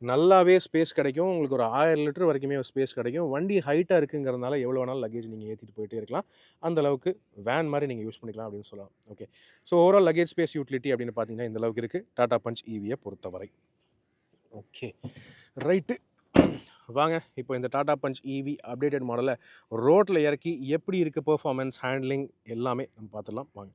நல்லாவே ஸ்பேஸ் கிடைக்கும். உங்களுக்கு ஒரு 1000 லிட்டர் வரைக்குமே ஸ்பேஸ் கிடைக்கும். வண்டி ஹைட்டாக இருக்குங்கிறதுனால எவ்வளோ வேணாலும் லக்கேஜ் நீங்கள் ஏற்றிட்டு போயிட்டே இருக்கலாம். அந்த அளவுக்கு வேன் மாதிரி நீங்கள் யூஸ் பண்ணிக்கலாம் அப்படின்னு சொல்லலாம். Okay, so overall luggage space utility அப்படின்னு பார்த்தீங்கன்னா இந்த அளவுக்கு இருக்குது டாடா பஞ்ச் ஈவியை பொறுத்தவரை. ஓகே, ரைட்டு, வாங்க இப்போ இந்த டாடா பஞ்ச் ஈவி அப்டேட்டட் மாடலை ரோட்டில் இறக்கி எப்படி இருக்குது பெர்ஃபார்மன்ஸ், ஹேண்ட்லிங் எல்லாமே நம்ம பார்த்துடலாம் வாங்க.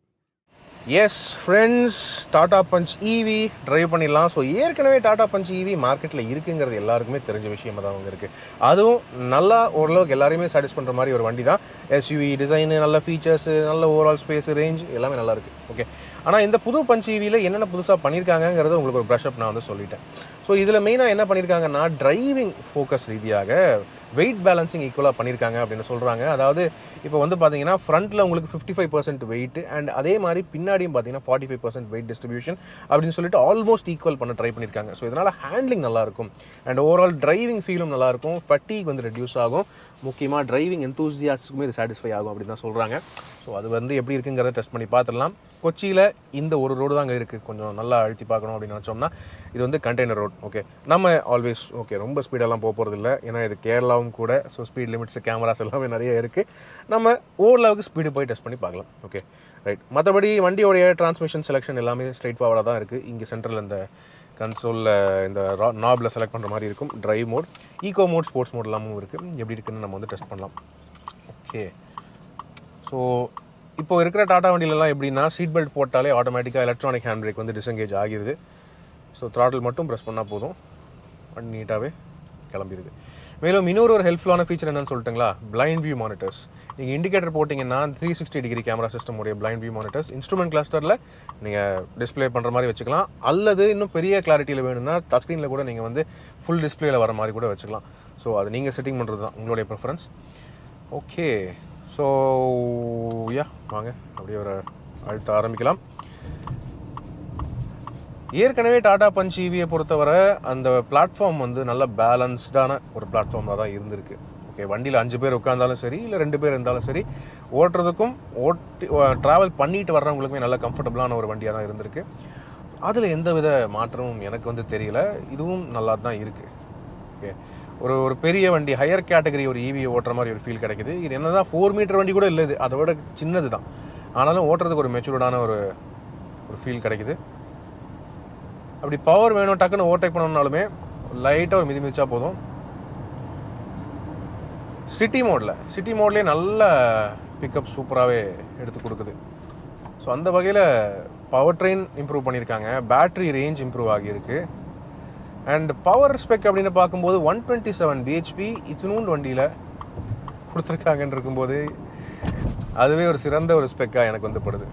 Yes friends, Tata Punch EV drive பண்ணிடலாம். ஸோ ஏற்கனவே டாடா பஞ்ச் ஈவி மார்க்கெட்டில் இருக்குங்கிறது எல்லாருக்குமே தெரிஞ்ச விஷயமாக தான் அவங்க இருக்குது. அதுவும் நல்லா ஓரளவுக்கு எல்லாருமே சாட்டிஸ் பண்ணுற மாதிரி ஒரு வண்டி தான். எஸ்யூவி டிசைனு, நல்ல ஃபீச்சர்ஸு, நல்ல ஓவரால் ஸ்பேஸ், ரேஞ்ச் எல்லாமே நல்லா இருக்குது. ஓகே, ஆனால் இந்த புது பஞ்ச் ஈவியில் என்னென்ன புதுசாக பண்ணியிருக்காங்கிறது உங்களுக்கு ஒரு ப்ரஷ்அப் நான் வந்து சொல்லிட்டேன். ஸோ இதில் மெயினாக என்ன பண்ணியிருக்காங்கன்னா டிரைவிங் ஃபோக்கஸ் ரீதியாக வெயிட் பேலன்சிங் ஈக்குவலாக பண்ணியிருக்காங்க அப்படின்னு சொல்கிறாங்க. அதாவது இப்போ வந்து பார்த்தீங்கன்னா ஃப்ரண்ட்டில் உங்களுக்கு 55% வெயிட் அண்ட் அதே மாதிரி பின்னாடியும் பார்த்தீங்கன்னா 45% வெயிட் டிஸ்ட்ரிபியூஷன் அப்படின்னு சொல்லிட்டு ஆல்மோஸ்ட் ஈக்குவல் பண்ண ட்ரை பண்ணியிருக்காங்க. ஸோ இதனால் ஹேண்ட்லிங் நல்லாயிருக்கும் அண்ட் ஓவரால் டிரைவிங் ஃபீலும் நல்லாயிருக்கும். ஃபட்டீக் வந்து ரெடியூஸ் ஆகும். முக்கியமாக டிரைவிங் எந்தூசியாஸ்ட்டுக்குமே இது சாட்டிஸ்ஃபை ஆகும் அப்படின்னு தான் சொல்கிறாங்க. ஸோ அது வந்து எப்படி இருக்குங்கிறத டெஸ்ட் பண்ணி பார்த்துடலாம். கொச்சியில் இந்த ஒரு ரோடு தாங்க இருக்குது. கொஞ்சம் நல்லா அழுத்தி பார்க்கணும் அப்படின்னு நினச்சோம்னா இது வந்து கண்டெய்னர் ரோட். ஓகே, நம்ம ஆல்வேஸ் ஓகே ரொம்ப ஸ்பீடெல்லாம் போகிறதில்ல, ஏன்னா இது கேரளாவும் கூட. ஸோ ஸ்பீட் லிமிட்ஸ், கேமராஸ் எல்லாமே நிறைய இருக்குது. நம்ம ஓரளவுக்கு ஸ்பீடு போய் டெஸ்ட் பண்ணி பார்க்கலாம். ஓகே ரைட், மற்றபடி வண்டியோடைய டிரான்ஸ்மிஷன் செலெக்ஷன் எல்லாமே ஸ்ட்ரைட் ஃபார்வர்டாக தான் இருக்குது. இங்கே சென்ட்ரல் இந்த கன்சோலில் இந்த நாபில் செலக்ட் பண்ணுற மாதிரி இருக்கும். Drive mode, eco mode, sports mode எல்லாமும் இருக்குது. எப்படி இருக்குன்னு நம்ம வந்து டெஸ்ட் பண்ணலாம். ஓகே, ஸோ இப்போ இருக்கிற டாடா வண்டியிலலாம் எப்படின்னா சீட் பெல்ட் போட்டாலே ஆட்டோமேட்டிக்காக எலக்ட்ரானிக் ஹேண்ட் பிரேக் வந்து டிசெங்கேஜ் ஆகிடுது. ஸோ த்ராட்டில் மட்டும் ப்ரெஸ் பண்ணால் போதும், வண்டி நீட்டாகவே கிளம்பிடுது. மேலும் இன்னொரு ஒரு ஹெல்ப்ஃபுல்லான ஃபீச்சர் என்னன்னு சொல்லிட்டுங்களா, பிளைண்ட் வியூ மானிட்டர்ஸ். நீங்கள் இண்டிகேட்டர் போட்டிங்கன்னா 360 டிகிரி கேமரா சிஸ்டம் உடைய பிளைண்ட் வியூ மானிட்டர்ஸ் இன்ஸ்ட்ருமெண்ட் கிளஸ்டரில் நீங்கள் டிஸ்பிளே பண்ணுற மாதிரி வச்சுக்கலாம். அல்லது இன்னும் பெரிய கிளாரிட்டியில் வேணும்னா டச் ஸ்க்ரீனில் கூட நீங்கள் வந்து ஃபுல் டிஸ்பிளேயில் வர மாதிரி கூட வச்சுக்கலாம். ஸோ அது நீங்கள் செட்டிங் பண்ணுறது தான், உங்களுடைய ப்ரிஃபரன்ஸ். ஓகே, ஸோ யா வாங்க அப்படியே ஒரு அழுத்த ஆரம்பிக்கலாம். ஏற்கனவே டாடா பஞ்ச் ஈவியை பொறுத்தவரை அந்த பிளாட்ஃபார்ம் வந்து நல்ல பேலன்ஸ்டான ஒரு பிளாட்ஃபார்மாக தான் இருந்திருக்கு. ஓகே, வண்டியில் 5 பேர் உட்காந்தாலும் சரி, இல்லை 2 பேர் இருந்தாலும் சரி, ஓட்டுறதுக்கும் ட்ராவல் பண்ணிட்டு வர்றவங்களுக்குமே நல்ல கம்ஃபர்டபுளான ஒரு வண்டியாக தான் இருந்திருக்கு. அதில் எந்த வித மாற்றமும் எனக்கு வந்து தெரியல. இதுவும் நல்லா தான் இருக்குது. ஓகே, ஒரு பெரிய வண்டி, ஹையர் கேட்டகரி ஒரு ஈவியை ஓட்டுற மாதிரி ஒரு ஃபீல் கிடைக்குது. இது என்ன தான் 4 மீட்டர் வண்டி கூட இல்லை, இது அதை விட சின்னது தான். ஆனாலும் ஓட்டுறதுக்கு ஒரு மெச்சூர்டான ஒரு ஃபீல் கிடைக்குது. அப்படி பவர் வேணும், டக்குன்னு ஓவர்டேக் பண்ணணும்னாலுமே லைட்டாக ஒரு மிதிச்சா போதும். சிட்டி மோட்லேயே நல்ல பிக்கப் சூப்பராகவே எடுத்து கொடுக்குது. ஸோ அந்த வகையில் பவர் ட்ரெயின் இம்ப்ரூவ் பண்ணியிருக்காங்க, பேட்ரி ரேஞ்ச் இம்ப்ரூவ் ஆகியிருக்கு. அண்ட் பவர் ஸ்பெக் அப்படின்னு பார்க்கும்போது 127 bhp இத்தினூண்டு வண்டியில் கொடுத்துருக்காங்கன்னு இருக்கும்போது அதுவே ஒரு சிறந்த ஒரு ஸ்பெக்காக எனக்கு வந்து படுது.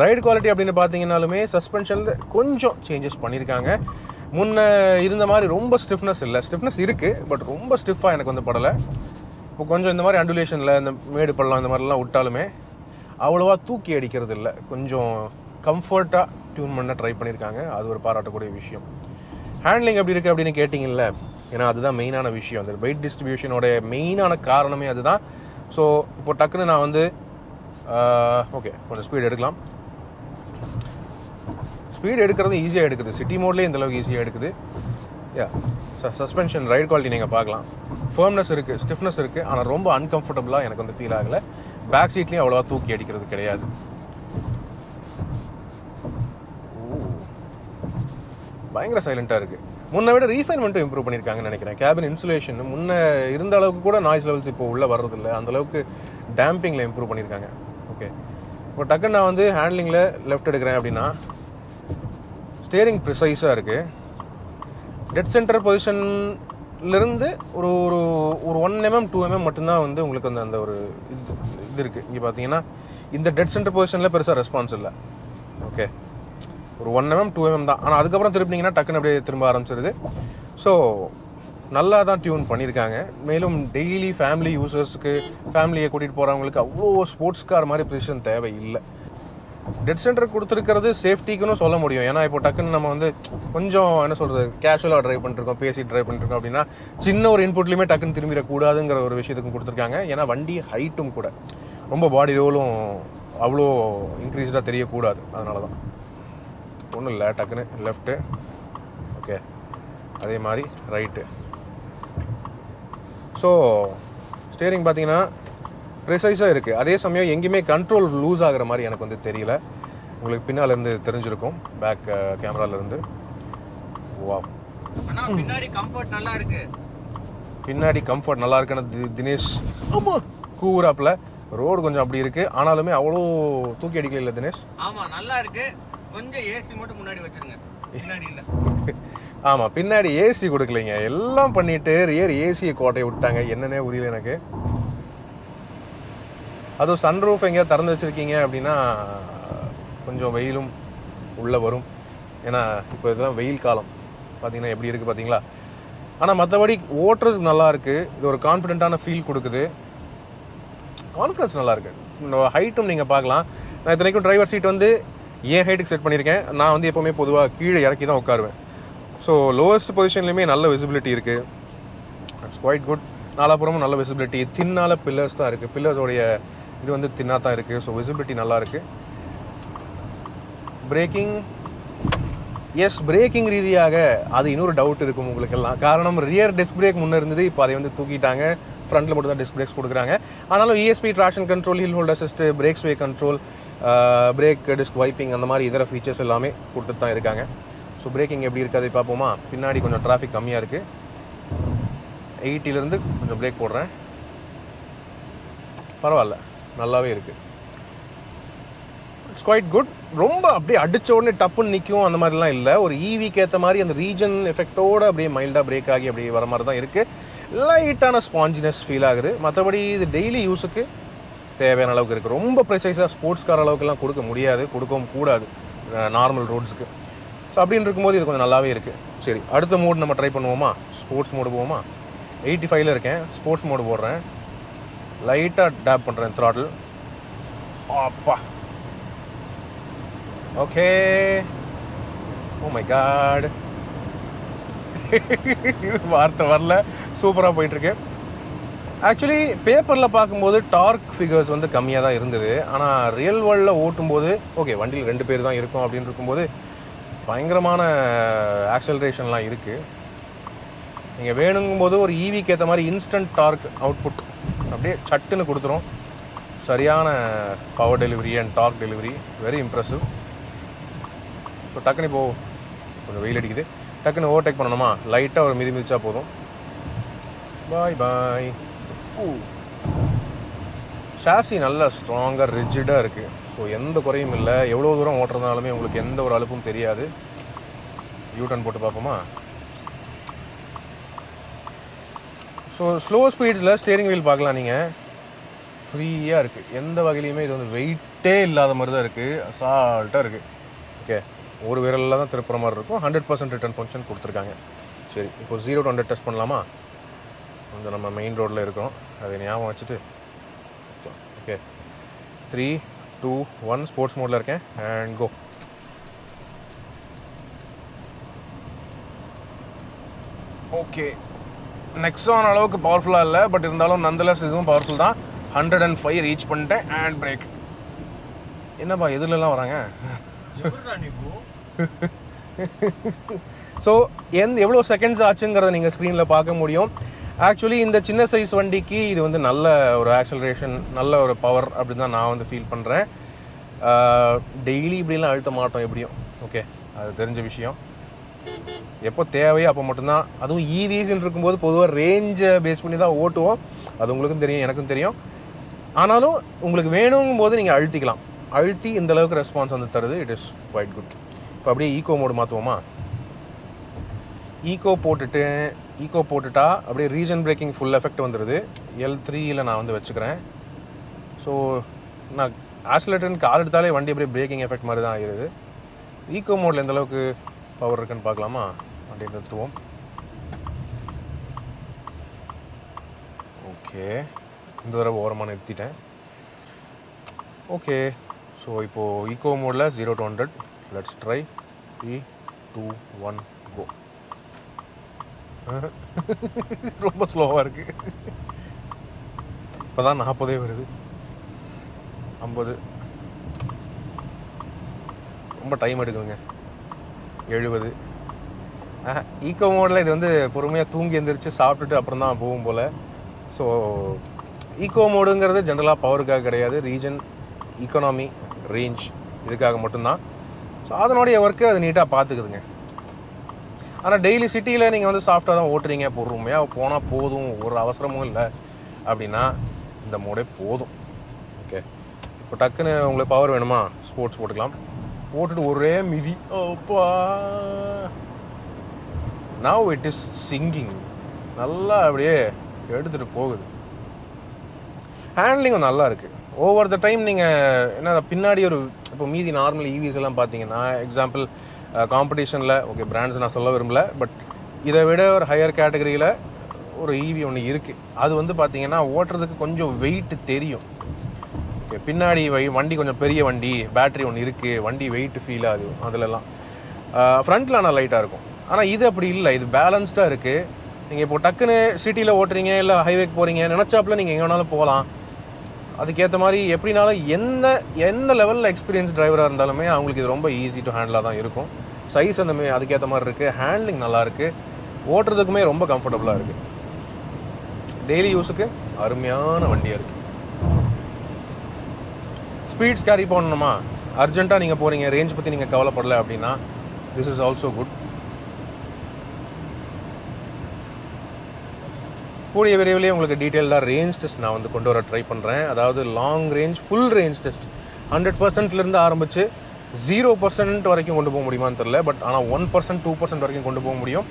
ரைடு குவாலிட்டி அப்படின்னு பார்த்தீங்கன்னாலுமே சஸ்பென்ஷனில் கொஞ்சம் சேஞ்சஸ் பண்ணியிருக்காங்க. முன்ன இருந்த மாதிரி ரொம்ப ஸ்டிஃப்னஸ் இல்லை, ஸ்டிஃப்னஸ் இருக்குது பட் ரொம்ப ஸ்டிஃபாக எனக்கு வந்து படலை. இப்போ கொஞ்சம் இந்த மாதிரி அண்டுலேஷனில் இந்த மேடு பள்ளம் இந்த மாதிரிலாம் விட்டாலுமே அவ்வளோவா தூக்கி அடிக்கிறது இல்லை, கொஞ்சம் கம்ஃபர்ட்டாக டியூன் பண்ண ட்ரை பண்ணியிருக்காங்க. அது ஒரு பாராட்டக்கூடிய விஷயம். ஹேண்ட்லிங் எப்படி இருக்குது அப்படின்னு கேட்டிங்கல்ல, ஏன்னா அதுதான் மெயினான விஷயம். அந்த வெயிட் டிஸ்ட்ரிபியூஷனோட மெயினான காரணமே அதுதான். ஸோ இப்போ டக்குன்னு நான் வந்து ஓகே கொஞ்சம் ஸ்பீட் எடுக்கலாம். ஸ்பீட் எடுக்கிறது ஈஸியாக எடுக்குது, சிட்டி மோட்லேயே இந்தளவுக்கு ஈஸியாக எடுக்குது. யா, சஸ்பென்ஷன் ரைட் குவாலிட்டி நீங்கள் பார்க்கலாம், ஃபர்ம்னஸ் இருக்குது, ஸ்டிஃப்னஸ் இருக்குது. ஆனால் ரொம்ப அன்கம்ஃபர்டபுளாக எனக்கு வந்து ஃபீல் ஆகலை. பேக் சீட்லேயும் அவ்வளோவா தூக்கி அடிக்கிறது கிடையாது. பயங்கர சைலண்ட்டாக இருக்குது. முன்னை விட ரீஃபைன்மெண்ட்டும் இம்ப்ரூவ் பண்ணியிருக்காங்கன்னு நினைக்கிறேன். கேபின் இன்சுலேஷன் முன்ன இருந்த அளவுக்கு கூட நாய்ஸ் லெவல்ஸ் இப்போ உள்ளே வர்றதில்லை, அந்தளவுக்கு டேம்பிங்கில் இம்ப்ரூவ் பண்ணியிருக்காங்க. ஓகே, இப்போ டக்குன்னு நான் வந்து ஹேண்ட்லிங்கில் லெஃப்ட் எடுக்கிறேன் அப்படின்னா ஸ்டேரிங் ப்ரிசைஸாக இருக்குது. டெட் சென்டர் பொசிஷன்லேருந்து ஒரு ஒரு 1 mm 2 mm மட்டும்தான் வந்து உங்களுக்கு அந்த ஒரு இது இருக்குது. இங்கே பார்த்தீங்கன்னா இந்த டெட் சென்டர் பொசிஷனில் பெருசாக ரெஸ்பான்ஸ் இல்லை. ஓகே, ஒரு 1 mm 2 mm தான். ஆனால் அதுக்கப்புறம் திருப்பினீங்கன்னா டக்குன்னு அப்படியே திரும்ப ஆரம்பிச்சிருது. ஸோ நல்லா தான் டியூன் பண்ணியிருக்காங்க. மேலும் டெய்லி ஃபேமிலி யூசர்ஸுக்கு, ஃபேமிலியை கூட்டிகிட்டு போகிறவங்களுக்கு அவ்வளோ ஸ்போர்ட்ஸ் கார் மாதிரி ப்ரிசிஷன் தேவை இல்லை. டெட் சென்டர் கொடுத்துருக்கிறது சேஃப்டிக்குன்னு சொல்ல முடியும். ஏன்னா இப்போ டக்குன்னு நம்ம வந்து கொஞ்சம் என்ன சொல்கிறது, கேஷுவலாக ட்ரைவ் பண்ணிருக்கோம், பேசி ட்ரைவ் பண்ணிருக்கோம் அப்படின்னா சின்ன ஒரு இன்புட்லேயுமே டக்குன்னு திரும்பிடக்கூடாதுங்கிற ஒரு விஷயத்துக்கும் கொடுத்துருக்காங்க. ஏன்னா வண்டி ஹைட்டும் கூட, ரொம்ப பாடி ரோலும் அவ்வளோ இன்க்ரீஸ்டாக தெரியக்கூடாது. அதனால தான் ஒன்றும் இல்லை, டக்குன்னு லெஃப்ட்டு, ஓகே, அதே மாதிரி ரைட்டு. ஸோ ஸ்டேரிங் பார்த்தீங்கன்னா ப்ரிசைஸாக இருக்குது. அதே சமயம் எங்கேயுமே கண்ட்ரோல் லூஸ் ஆகிற மாதிரி எனக்கு வந்து தெரியல. உங்களுக்கு பின்னாலேருந்து தெரிஞ்சிருக்கும், பேக் கேமராலேருந்து. வா, பின்னாடி கம்ஃபர்ட் நல்லா இருக்கு. பின்னாடி கம்ஃபர்ட் நல்லா இருக்குன்னு தினேஷ் ஆமாம் கூறாப்பில். ரோடு கொஞ்சம் அப்படி இருக்குது, ஆனாலுமே அவ்வளோ தூக்கி அடிக்கல இல்லை தினேஷ்? ஆமாம், நல்லா இருக்கு. கொஞ்சம் ஏசி மட்டும் முன்னாடி வச்சிருங்க, பின்னாடி இல்லை. ஆமாம், பின்னாடி ஏசி கொடுக்கலைங்க. எல்லாம் பண்ணிவிட்டு ரியர் ஏசியை கோட்டையை விட்டாங்க. என்னன்னே புரியல எனக்கு. அதுவும் சன்ரூஃப் எங்கேயாவது திறந்து வச்சுருக்கீங்க அப்படின்னா கொஞ்சம் வெயிலும் உள்ளே வரும். ஏன்னா இப்போ இதெல்லாம் வெயில் காலம் பார்த்தீங்கன்னா எப்படி இருக்குது பார்த்தீங்களா. ஆனால் மற்றபடி ஓட்டுறதுக்கு நல்லாயிருக்கு. இது ஒரு கான்ஃபிடென்ட்டான ஃபீல் கொடுக்குது. கான்ஃபிடன்ஸ் நல்லாயிருக்கு. ஹைட்டும் நீங்கள் பார்க்கலாம். நான் இத்தனைக்கும் டிரைவர் சீட் வந்து ஏன் ஹைட்டுக்கு செட் பண்ணியிருக்கேன். நான் வந்து எப்போவுமே பொதுவாக கீழே இறக்கி தான் உட்காருவேன். ஸோ லோவஸ்ட் பொசிஷன்லேயுமே நல்ல விசிபிலிட்டி இருக்குது. It's quite good. நாலாப்புறமும் நல்ல விசிபிலிட்டி. தின்னால பில்லர்ஸ் தான் இருக்குது. பில்லர்ஸோடைய இது வந்து தின்னாக தான் இருக்குது. ஸோ விசிபிலிட்டி நல்லாயிருக்கு. பிரேக்கிங், எஸ், பிரேக்கிங் ரீதியாக அது இன்னொரு டவுட் இருக்கும் உங்களுக்கெல்லாம். காரணம் ரியர் டிஸ்க் பிரேக் முன்னே இருந்தது, இப்போ அதை வந்து தூக்கிட்டாங்க. ஃப்ரண்ட்டில் மட்டும் தான் டிஸ்க் பிரேக்ஸ் கொடுக்குறாங்க. ஆனாலும் ESP, traction control, hill hold assist, brake sway control, brake disc wiping, அந்த மாதிரி இதர ஃபீச்சர்ஸ் எல்லாமே கொடுத்துட்டு தான் இருக்காங்க. ஸோ பிரேக்கிங் எப்படி இருக்குது அதை பார்ப்போமா. பின்னாடி கொஞ்சம் டிராஃபிக் கம்மியாக இருக்குது. 80லேருந்து கொஞ்சம் பிரேக் போடுறேன். பரவாயில்ல, நல்லாவே இருக்குது. It's quite good. ரொம்ப அப்படியே அடித்த உடனே டப்புன்னு நிற்கும் அந்த மாதிரிலாம் இல்லை. ஒரு ஈவிக்கு ஏற்ற மாதிரி அந்த ரீஜன் எஃபெக்டோடு அப்படியே மைல்டாக பிரேக் ஆகி அப்படியே வர மாதிரி தான் இருக்குது. லைட்டான ஸ்பாஞ்சினஸ் ஃபீல் ஆகுது. மற்றபடி இது டெய்லி யூஸுக்கு தேவையான அளவுக்கு இருக்குது. ரொம்ப ப்ரிசைஸாக ஸ்போர்ட்ஸ் கார் அளவுக்குலாம் கொடுக்க முடியாது, கொடுக்கவும் கூடாது நார்மல் ரோட்ஸுக்கு. ஸோ அப்படின்னு இருக்கும்போது இது கொஞ்சம் நல்லாவே இருக்குது. சரி, அடுத்த மோடு நம்ம ட்ரை பண்ணுவோமா. ஸ்போர்ட்ஸ் மோடு போவோமா. 85ல் இருக்கேன். ஸ்போர்ட்ஸ் மோடு போடுறேன். லைட்டாக டேப் பண்ணுறேன் த்ராட்டில். அப்பா, ஓகே. ஓ மை காட், வார்த்தை வரல. சூப்பராக போயிட்டுருக்கு. ஆக்சுவலி பேப்பரில் பார்க்கும்போது டார்க் ஃபிகர்ஸ் வந்து கம்மியாக தான் இருந்தது. ஆனால் ரியல் வேர்ல்டில் ஓட்டும்போது ஓகே, வண்டியில் 2 பேர் தான் இருக்கும் அப்படின்னு இருக்கும்போது பயங்கரமான ஆக்சலரேஷன்லாம் இருக்குது. நீங்கள் வேணுங்கும்போது ஒரு ஈவிக்கு ஏற்ற மாதிரி இன்ஸ்டன்ட் டார்க் அவுட்புட் அப்படியே சட்டுன்னு கொடுத்துரும். சரியான power delivery and dark delivery, very impressive. இப்போ டக்குன்னு இப்போது கொஞ்சம் வெயில் அடிக்குது, டக்குன்னு ஓவர்டேக் பண்ணணுமா, லைட்டாக ஒரு மிதிச்சா போதும். பாய் பாய். ஷாசி நல்லா ஸ்ட்ராங்காக ரிஜிடாக இருக்குது. ஸோ எந்த குறையும் இல்லை. எவ்வளோ தூரம் ஓட்டுறதுனாலுமே உங்களுக்கு எந்த ஒரு அலுப்பும் தெரியாது. யூட்டர்ன் போட்டு பார்ப்போமா. ஸோ ஸ்லோ ஸ்பீட்ஸில் ஸ்டேரிங் வீல் பார்க்கலாம். நீங்கள் ஃப்ரீயாக இருக்குது. எந்த வகையிலையுமே இது வந்து வெயிட்டே இல்லாத மாதிரி தான் இருக்குது. அசால்ட்டாக இருக்குது. ஓகே, ஒரு விரலில் தான் திருப்புற மாதிரி இருக்கும். 100% ரிட்டர்ன் ஃபங்க்ஷன் கொடுத்துருக்காங்க. சரி, இப்போ 0 to 100 டெஸ்ட் பண்ணலாமா. கொஞ்சம் நம்ம மெயின் ரோட்டில் இருக்கோம், அதை ஞாபகம் வச்சுட்டு. ஓகே, 3, 2, 1 ஸ்போர்ட்ஸ் மோடில் இருக்கேன். And go. ஓகே, நெக்ஸான் அளவுக்கு பவர்ஃபுல்லாக இல்லை, பட் இருந்தாலும் நந்தலஸ் இதுவும் பவர்ஃபுல் தான். 105 ரீச் பண்ணிட்டேன். And break. என்னப்பா எதுலலாம் வராங்க. ஸோ எவ்வளோ செகண்ட்ஸ் ஆச்சுங்கிறத நீங்கள் ஸ்க்ரீனில் பார்க்க முடியும். ஆக்சுவலி இந்த சின்ன சைஸ் வண்டிக்கு இது வந்து நல்ல ஒரு ஆக்சலரேஷன், நல்ல ஒரு பவர் அப்படின்னு தான் நான் வந்து ஃபீல் பண்ணுறேன். டெய்லி இப்படிலாம் அழுத்த மாட்டோம் எப்படியும். ஓகே, அது தெரிஞ்ச விஷயம். எப்போ தேவையோ அப்போ மட்டும்தான். அதுவும் ஈவிஸ்ன்னு இருக்கும்போது பொதுவாக ரேஞ்சை பேஸ் பண்ணி தான் ஓட்டுவோம். அது உங்களுக்கும் தெரியும், எனக்கும் தெரியும். ஆனாலும் உங்களுக்கு வேணுங்கும் போது நீங்கள் அழுத்திக்கலாம். அழுத்தி இந்த அளவுக்கு ரெஸ்பான்ஸ் வந்து தருது. It is quite good. இப்போ அப்படியே ஈகோ மோடு மாற்றுவோமா. ஈகோ போட்டுட்டா அப்படியே ரீஜன் பிரேக்கிங் ஃபுல் எஃபெக்ட் வந்துடுது. L3யில் நான் வந்து வச்சுக்கிறேன். ஸோ நான் ஆக்சிலேட்டர்னு கால் எடுத்தாலே வண்டி அப்படியே பிரேக்கிங் எஃபெக்ட் மாதிரி தான் ஆகிடுது. ஈகோ மோடில் எந்த அளவுக்கு பவர் இருக்குன்னு பார்க்கலாமா. வண்டி நிறுத்துவோம். ஓகே, இந்த தடவை ஓரமாக நிறுத்திட்டேன். ஓகே, ஸோ இப்போது ஈகோ மோடில் 0 to 100. Let's try. 3 2 1 கோ. ரொம்ப ஸ்லோவாக இருக்குது. இப்போ தான் 40 வருது, 50, ரொம்ப டைம் எடுக்குதுங்க. 70. ஈகோ மோடில் இது வந்து பொறுமையாக தூங்கி எழுந்திரிச்சு சாப்பிட்டுட்டு அப்புறம் தான் போகும் போல். ஸோ ஈகோ மோடுங்கிறது ஜென்ரலாக பவருக்காக கிடையாது, ரீஜன், இக்கனாமி, ரேஞ்ச் இதுக்காக மட்டும்தான். ஸோ அதனுடைய ஒர்க்கு அது நீட்டாக பார்த்துக்குதுங்க. ஆனால் டெய்லி சிட்டியில் நீங்கள் வந்து சாஃப்டாக தான் ஓட்டுறீங்க, பொறுமையாக போனால் போதும், ஒரு அவசரமும் இல்லை அப்படின்னா இந்த மோடே போதும். ஓகே, இப்போ டக்குன்னு உங்களுக்கு பவர் வேணுமா, ஸ்போர்ட்ஸ் போட்டுக்கலாம். போட்டுட்டு ஒரே மிதி, அப்பா, நவ் இட் இஸ் சிங்கிங், நல்லா அப்படியே எடுத்துகிட்டு போகுது. ஹேண்ட்லிங்கும் நல்லா இருக்குது. ஓவர் த டைம் நீங்கள் என்ன பின்னாடி ஒரு இப்போ மீதி நார்மல் ஈவிஸ் எல்லாம் பார்த்தீங்கன்னா, எக்ஸாம்பிள் காம்படிஷனில், ஓகே பிராண்ட்ஸ் நான் சொல்ல விரும்பல, பட் இதை விட ஒரு ஹையர் கேட்டகரியில் ஒரு ஈவி ஒன்று இருக்குது. அது வந்து பார்த்தீங்கன்னா ஓட்டுறதுக்கு கொஞ்சம் வெயிட் தெரியும். ஓகே, பின்னாடி வண்டி கொஞ்சம் பெரிய வண்டி, பேட்ரி ஒன்று இருக்குது, வண்டி வெயிட் ஃபீல் ஆகுது அதிலெல்லாம். ஃப்ரண்ட்டில் ஆனால் லைட்டாக இருக்கும். ஆனால் இது அப்படி இல்லை, இது பேலன்ஸ்டாக இருக்குது. நீங்கள் இப்போ டக்குன்னு சிட்டியில் ஓட்டுறீங்க, இல்லை ஹைவேக்கு போகிறீங்க, நினச்சாப்புல நீங்கள் எங்கே வேணாலும் போகலாம். அதுக்கேற்ற மாதிரி எப்படினாலும் எந்த லெவலில் எக்ஸ்பீரியன்ஸ் டிரைவராக இருந்தாலுமே அவங்களுக்கு இது ரொம்ப ஈஸி டு ஹேண்டிலாக தான் இருக்கும். சைஸ் அந்த அதுக்கேற்ற மாதிரி இருக்குது, ஹேண்ட்லிங் நல்லா இருக்குது, ஓட்டுறதுக்குமே ரொம்ப கம்ஃபர்டபுளாக இருக்குது. டெய்லி யூஸுக்கு அருமையான வண்டியாக இருக்குது. ஸ்பீட்ஸ் கேரி பண்ணணுமா, அர்ஜென்ட்டாக நீங்கள் போகிறீங்க, ரேஞ்ச் பற்றி நீங்கள் கவலைப்படலை அப்படின்னா திஸ் இஸ் ஆல்சோ குட். கூடிய விரைவிலே உங்களுக்கு டீட்டெயிலாக ரேஞ்ச் டெஸ்ட் நான் வந்து கொண்டு வர ட்ரை பண்ணுறேன். அதாவது long range, full range test 100%லேருந்து ஆரம்பித்து 0% வரைக்கும் கொண்டு போக முடியுமான்னு தெரில, பட் ஆனால் 1% 2% வரைக்கும் கொண்டு போக முடியும்.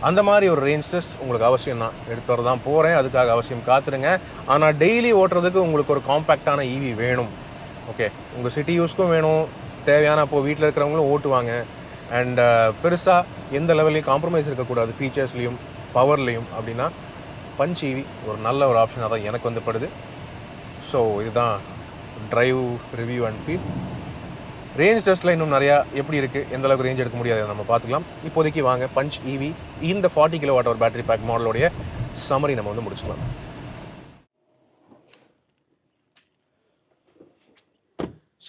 அந்த மாதிரி ஒரு ரேஞ்ச் டெஸ்ட் உங்களுக்கு அவசியம் தான், எடுத்து வர தான் போகிறேன். அதுக்காக அவசியம் காத்துருங்க. ஆனால் டெய்லி ஓட்டுறதுக்கு உங்களுக்கு ஒரு காம்பேக்டான ஈவி வேணும். ஓகே, உங்கள் சிட்டி யூஸ்க்கும் வேணும், தேவையான அப்போது வீட்டில் இருக்கிறவங்களும் ஓட்டுவாங்க. அண்ட் பெருசாக எந்த லெவல்லையும் காம்ப்ரமைஸ் இருக்கக்கூடாது, ஃபீச்சர்ஸ்லேயும் பவர்லேயும் அப்படின்னா பஞ்ச் ஈவி ஒரு நல்ல ஒரு ஆப்ஷனாக தான் எனக்கு வந்து படுது. ஸோ இதுதான் drive review and feel. Range டெஸ்ட்டில் இன்னும் நிறையா எப்படி இருக்குது, எந்த அளவுக்கு ரேஞ்ச் எடுக்க முடியாது நம்ம பார்த்துக்கலாம். இப்போதைக்கு வாங்க பஞ்ச் ஈவி இந்த 40 kWh பேட்டரி பேக் மாடலோடைய சம்மரி நம்ம வந்து முடிச்சுக்கலாம்.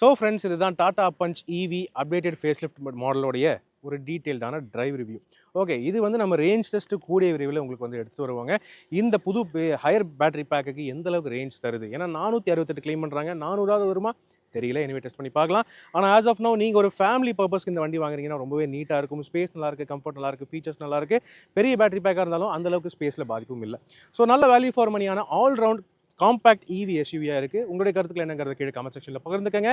ஸோ ஃப்ரெண்ட்ஸ், இதுதான் Tata Punch EV updated facelift மாடலோடைய ஒரு டீட்டெயில்டான டிரைவ் ரிவ்யூ. ஓகே, இது வந்து நம்ம ரேஞ்ச் டெஸ்ட்டு கூடிய விரைவில் உங்களுக்கு வந்து எடுத்துகிட்டு வருவாங்க. இந்த புது ஹையர் பேட்டரி பேக்குக்கு எந்த அளவுக்கு ரேஞ்ச் தருது, ஏன்னா 468 கிளைம் பண்ணுறாங்க, 400 வருமா தெரியல, எனிவே டெஸ்ட் பண்ணி பார்க்கலாம். ஆனால் ஆஸ் ஆஃப் நவ் நீங்கள் ஒரு ஃபேமிலி பர்பஸ்க்கு இந்த வண்டி வாங்குறீங்கன்னா ரொம்பவே நீட்டாக இருக்கும், ஸ்பேஸ் நல்லாயிருக்கு, கம்ஃபர்ட் நல்லாயிருக்கு, ஃபீச்சர்ஸ் நல்லாயிருக்கு. பெரிய பேட்டரி பேக்காக இருந்தாலும் அந்தளவுக்கு ஸ்பேஸில் பாதிப்பும் இல்லை. ஸோ நல்ல வேல்யூ ஃபார் மணியான ஆல் ரவுண்ட் காம்பேக்ட் ஈவி எஸ்யூவியாக இருக்குது. உங்களுடைய கருத்துக்கள் என்னங்கிறத கீழே கமெண்ட் செக்ஷனில் பகிர்ந்துக்கங்க.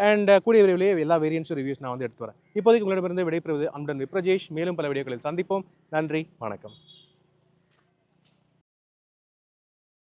அண்ட் கூடிய விரைவிலேயே எல்லா வேரியன்ஸும் ரிவ்யூஸ் நான் வந்து எடுத்து வரேன். இப்போதைக்கு உங்களிடமிருந்து விடைபெறுவது அன்புடன் விப்ரஜேஷ். மேலும் பல வீடியோக்களில் சந்திப்போம். நன்றி, வணக்கம்.